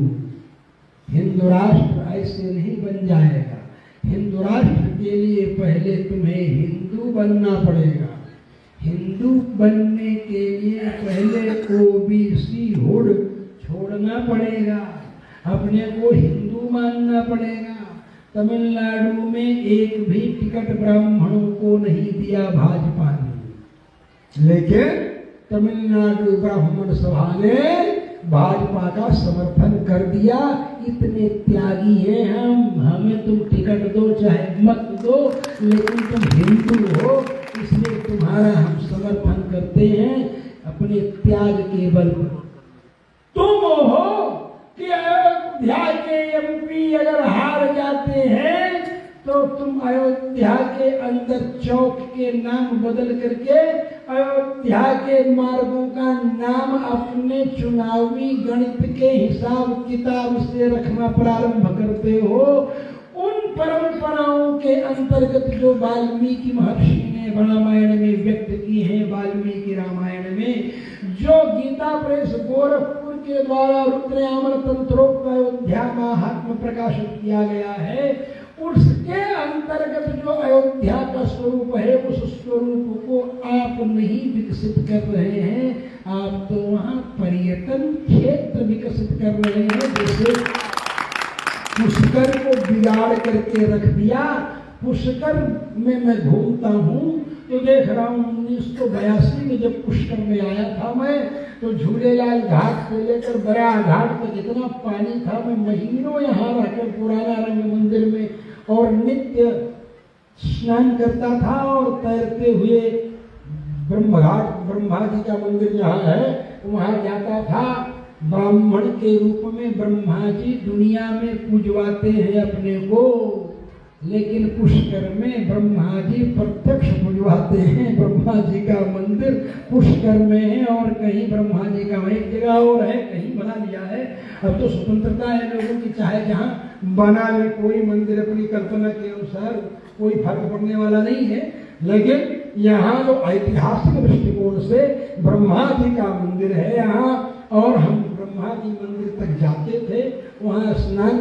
E: हिंदू राष्ट्र ऐसे नहीं बन जाएगा। हिंदू राष्ट्र के लिए पहले तुम्हें हिंदू बनना पड़ेगा। हिंदू बनने के लिए पहले ओबीसी हुड छोड़ना पड़ेगा, अपने को हिंदू मानना पड़ेगा। तमिलनाडु में एक भी टिकट ब्राह्मणों को नहीं दिया भाजपा ने, लेकिन तमिलनाडु ब्राह्मण सभा ने भाजपा का समर्थन कर दिया। इतने त्यागी हैं हम, हमें तुम टिकट दो चाहे मत दो, लेकिन तुम हिंदू हो इसलिए तुम्हारा हम समर्थन करते हैं अपने त्याग के बल पर। तुम हो कि अयोध्या के एमपी अगर हार जाते हैं तो तुम अयोध्या के अंदर चौक के नाम बदल करके अयोध्या के मार्गों का नाम अपने चुनावी गणित के हिसाब किताब से रखना प्रारंभ करते हो। उन परंपराओं के अंतर्गत जो वाल्मीकि महर्षि ने रामायण में व्यक्त की है, वाल्मीकि रामायण में जो गीता प्रेस गोरखपुर के द्वारा रुद्रयामन तंत्रोक्त अयोध्या महात्म प्रकाशित किया गया है, उसके अंतर्गत जो अयोध्या का स्वरूप है, उस स्वरूप को आप नहीं विकसित कर रहे हैं, आप तो वहाँ पर्यटन क्षेत्र विकसित कर रहे हैं। जैसे पुष्कर को बिगाड़ करके रख दिया। पुष्कर में मैं घूमता हूँ तो देख रहा हूँ 1982 में जब पुष्कर में आया था मैं, तो झूलेलाल घाट से लेकर बड़ा घाट तक इतना पानी था, मैं महीनों यहाँ रहकर पुराना रंग मंदिर में और नित्य स्नान करता था और तैरते हुए ब्रह्मघाट ब्रह्मा जी का मंदिर जहाँ है वहाँ जाता था। ब्राह्मण के रूप में ब्रह्मा जी दुनिया में पूजवाते हैं अपने को, लेकिन पुष्कर में ब्रह्मा जी प्रत्यक्ष पूजवाते हैं। ब्रह्मा जी का मंदिर पुष्कर में है और कहीं ब्रह्मा जी का एक जगह और है, कहीं बना लिया है। अब तो स्वतंत्रता है लोगों की, चाहे जहाँ बना ले कोई मंदिर अपनी कल्पना के अनुसार, कोई फर्क पड़ने वाला नहीं है। लेकिन यहाँ जो ऐतिहासिक दृष्टिकोण से ब्रह्मा जी का मंदिर है यहाँ, और हम ब्रह्मा जी मंदिर तक जाते थे, वहाँ स्नान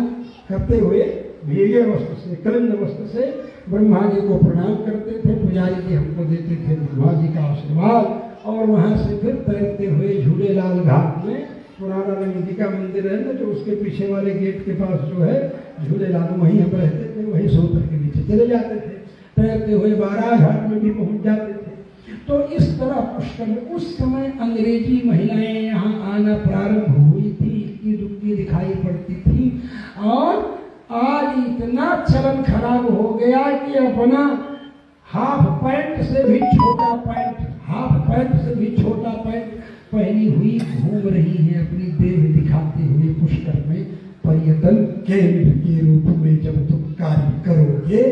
E: करते हुए भीगे वस्त्र से, कलिंद वस्त्र से ब्रह्मा जी को प्रणाम करते थे। पुजारी जी हमको देते थे ब्रह्मा जी का आशीर्वाद, और वहाँ से फिर तैरते हुए झूलेलाल घाट में पुराना रंग जी का मंदिर है ना, जो उसके पीछे वाले गेट के पास जो है झूलेलाल, वहीं हम रहते थे, वहीं सोतर के नीचे चले जाते थे। तैरते हुए बारात घाट में भी पहुँच जाते थे। तो इस तरह पुष्कर में उस समय अंग्रेजी महिलाएं यहाँ आना प्रारंभ हुई थी, इक्की दुक्की दिखाई पड़ती थी। और आज इतना चलन खराब हो गया कि अपना हाफ पैंट से भी छोटा पैंट, हाफ पैंट से भी छोटा पैंट पहनी हुई घूम रही है, अपनी देह दिखाते हुए पुष्कर में। पर्यटन केंद्र के रूप में जब तुम कार्य करोगे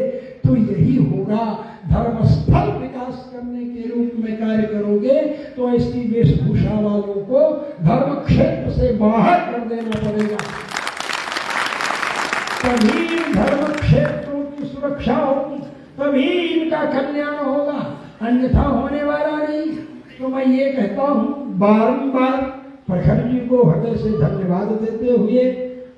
E: तो यही होगा। धर्मस्थल विकास करने के रूप में कार्य करोगे तो ऐसी वेशभूषा वालों को धर्म क्षेत्र से बाहर कर देना पड़ेगा, तभी धर्म क्षेत्रों की सुरक्षा होगी, तभी इनका कल्याण होगा, अन्यथा होने वाला नहीं। तो मैं ये कहता हूँ बारंबार प्रखर जी को हृदय से धन्यवाद देते हुए,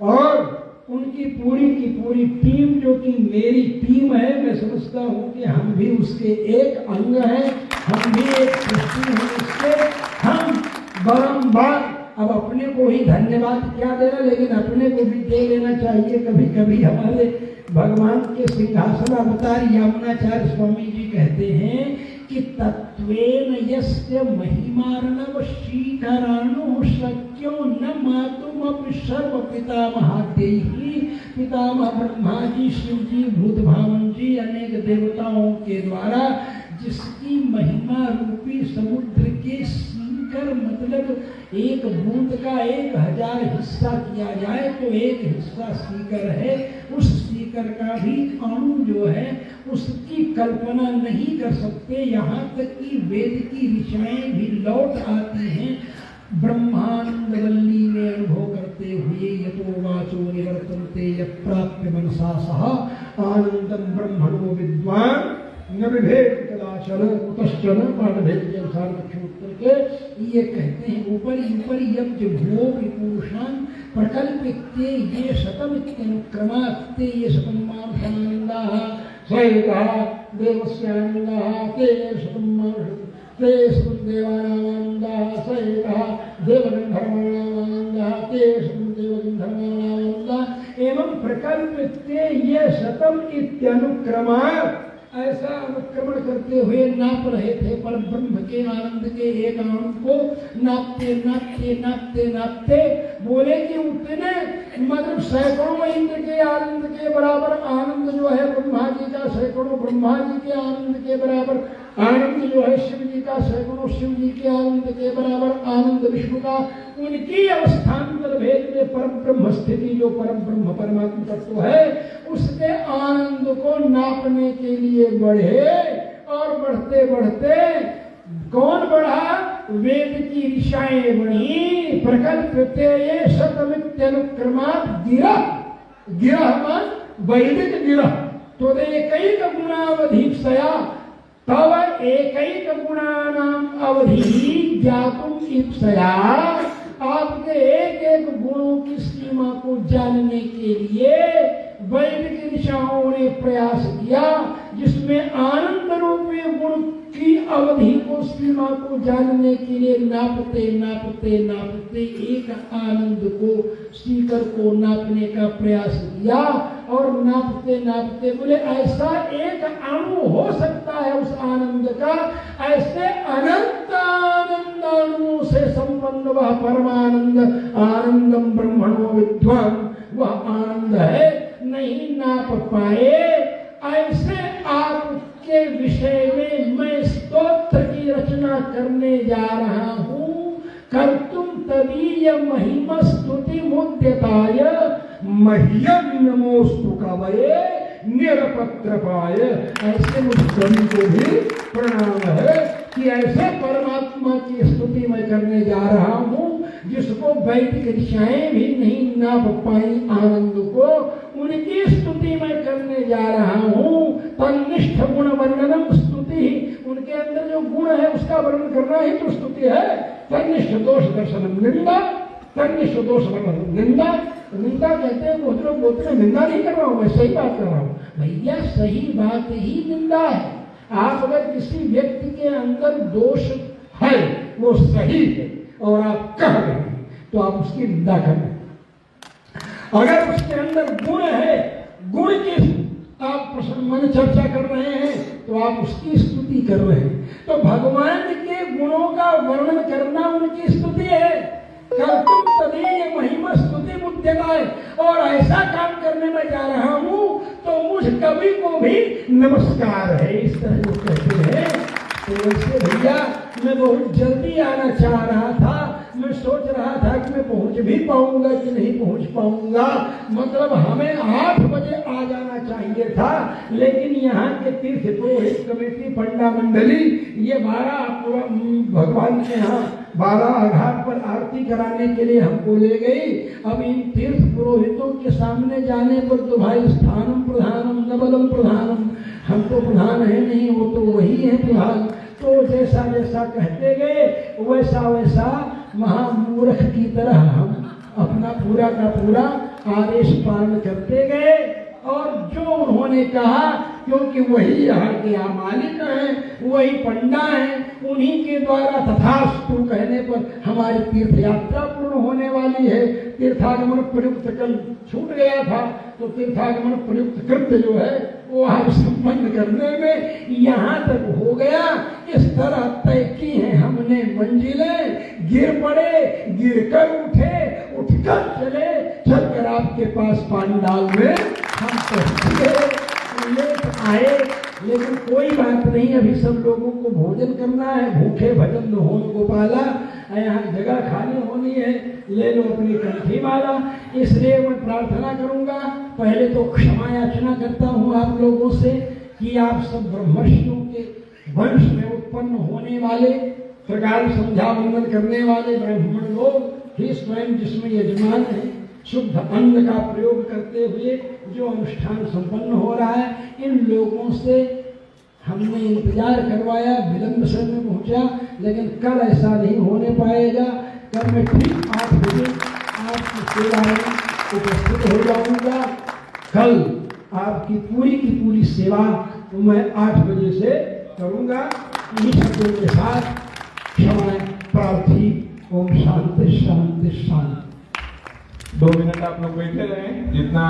E: और उनकी पूरी की पूरी टीम, जो कि मेरी टीम है, मैं समझता हूँ कि हम भी उसके एक अंग हैं, हम भी एक सृष्टि हैं इसके। हम बारंबार अब अपने को ही धन्यवाद क्या देना, लेकिन अपने को भी दे लेना चाहिए कभी कभी। हमारे भगवान के सिंहासन अवतार यमुनाचार्य स्वामी जी कहते हैं कि तत्वेन यस्य महिमार्णव शीकराणो शक्यो न मातुमपि सर्व पितामहादेहि। पितामह ब्रह्मा जी, शिव जी, भूत भावन जी, अनेक देवताओं के द्वारा जिसकी महिमा रूपी समुद्र के सीकर, मतलब एक बूंद का 1000 हिस्सा किया जाए तो एक हिस्सा सीकर है, उस सीकर का भी अणु जो है उसकी कल्पना नहीं कर सकते। यहाँ तक कि वेद की ऋचाएं भी लौट आती हैं ब्रह्मानंद वल्ली में अनुभव करते हुए। यतो वाचो निवर्तन्ते यप्राप्य मनसा सह आनंदम ब्रह्मणो विद्वान न विभेद कदाचन कुतश्चन पाठभेद के अनुसार दक्षिणोत्तर के ये कहते हैं। ऊपर यज्ञ भोग पुरुषान प्रकल्पिते ये शतम इत्यनुक्रमास्ते ये शतम मानसानंदाः सैकः देवस्यानंदाः ते शतम ते शतम देवानामानंदाः सैकः देवगंधर्वाणामानंदाः ते शतम देवगंधर्वाणामानंदाः एवं प्रकल्पिते ये शतम इत्यनुक्रमात्। ऐसा अनुक्रमण करते हुए नाप रहे थे पर ब्रह्म के आनंद के एक आनंद को नापते नापते नापते नापते बोले कि उतने मतलब सैकड़ों इंद्र के आनंद के बराबर आनंद जो है ब्रह्मा जी का, सैकड़ों ब्रह्मा जी के आनंद के बराबर आनंद जो है शिव जी का, सैकड़ों शिव जी के आनंद के बराबर आनंद विष्णु का। उनकी अवस्थान्तर भेद में परम ब्रह्म स्थिति जो परम ब्रह्म परमात्मा तत्व है उसके आनंद को नापने के लिए बढ़े, और बढ़ते बढ़ते कौन बढ़ा? वेद की ऋषाएं बढ़ी। प्रकल्पते ये शतमित्यनुक्रमात् गिरह, गिरह मान वैदिक गिरह, तो एकैक गुणावधीप्सया तव एकैक गुणानाम अवधि ज्ञातुम इप्सया। आपके एक एक गुणों की सीमा को जानने के लिए वैदिक ऋषियों ने प्रयास किया, जिसमें आनंद रूपी गुण की अवधि को, सीमा को जानने के लिए नापते नापते नापते एक आनंद को, सीकर को नापने का प्रयास किया, और नापते नापते बोले ऐसा एक अणु हो सकता है उस आनंद का, ऐसे अनंत आनंद अणु से संपन्न वह परमानंद आनंदम ब्रह्मणो विद्वान, वह आनंद है, नहीं नाप पाए। ऐसे आपके विषय में मैं स्तोत्र की रचना करने जा रहा हूँ। कर्तुम तदीय महिमा स्तुति मुद्यताय मह्यम नमोस्तु कवये निरपत्रपाय। ऐसे मुझ कवि को भी प्रणाम है कि ऐसे परमात्मा की स्तुति मैं करने जा रहा हूँ जिसको वैदिक ऋषियाएं भी नहीं नाप पाई आनंद को, उनकी स्तुति मैं करने जा रहा हूँ। तन्निष्ठ गुण वर्णनम स्तुति, उनके अंदर जो गुण है उसका वर्णन करना ही तो स्तुति है। तन्निष्ठ दोष दर्शनम निंदा, तन्निष्ठ दोष वर्णनम निंदा। निंदा कहते हैं बहुत लोग बोलते हैं निंदा नहीं कर रहा हूँ, मैं सही बात कर रहा हूँ। भैया सही बात ही निंदा है। आप अगर किसी व्यक्ति के अंदर दोष है, वो सही है और आप कह रहे हैं तो आप उसकी निंदा कर रहे हैं। अगर उसके अंदर गुण है, गुण की आप मन चर्चा कर रहे हैं तो आप उसकी स्तुति कर रहे हैं। तो भगवान के गुणों का वर्णन करना उनकी स्तुति है। कर्तुम तदीय महिमा स्तुति मुद्यताय, और ऐसा काम करने में जा रहा हूँ तो मुझ कवि को भी नमस्कार है। इस तरह जो कहते हैं, तो वैसे भैया मैं बहुत जल्दी आना चाह रहा था। मैं सोच रहा था कि मैं पहुंच भी पाऊंगा कि नहीं पहुंच पाऊंगा, मतलब हमें 8 बजे आ जाना चाहिए था, लेकिन यहाँ के तीर्थ पुरोहित कमेटी पंडा मंडली ये 12 भगवान के यहाँ 12 घाट पर आरती कराने के लिए हमको ले गई। अब इन तीर्थ पुरोहितों के सामने जाने पर तो भाई स्थानम प्रधानम न बलम प्रधानम, हम तो प्रधान है नहीं, वो तो वही है प्रधान। तो जैसा जैसा कहते गए वैसा वैसा महामूर्ख की तरह हम अपना पूरा का पूरा आदेश पालन करते गए, और जो उन्होंने कहा, क्योंकि वही यहाँ के मालिक हैं, वही पंडा हैं, उन्हीं के द्वारा तथास्तु कहने पर हमारी तीर्थ यात्रा पूर्ण होने वाली है। तीर्थागमन प्रयुक्त कल छूट गया था, तो तीर्थागमन प्रयुक्त कृत्य जो है वो आज संपन्न करने में यहाँ तक हो गया। इस तरह तय की हैं हमने मंजिलें, गिर पड़े, गिर कर उठे, उठकर चले, चलकर आपके पास पांडाल में हम पहुँचे, लेट आए। लेकिन कोई बात नहीं, अभी सब लोगों को भोजन करना है, भूखे भजन होम गोपाला, यहाँ जगह खाली होनी है, ले लो अपनी कंठी माला। इसलिए मैं प्रार्थना करूंगा, पहले तो क्षमा याचना करता हूँ आप लोगों से कि आप सब ब्रह्मर्षियों के वंश में उत्पन्न होने वाले, प्रकार संध्या वंदन करने वाले ब्राह्मण लोग ही स्वयं जिसमें यजमान है, शुद्ध अन्न का प्रयोग करते हुए जो अनुष्ठान संपन्न हो रहा है, इन लोगों से हमने इंतजार करवाया, विलंब से में पहुंचा, लेकिन कल ऐसा नहीं होने पाएगा। कल मैं ठीक 8 बजे आपकी सेवा में उपस्थित हो जाऊंगा। कल आपकी की पूरी सेवा तो मैं 8 बजे से करूंगा। इन्हीं शब्दों के साथ क्षमा प्रार्थी। ओम शांति शांति शांति।
D: 2 मिनट आप लोग बैठे रहें, जितना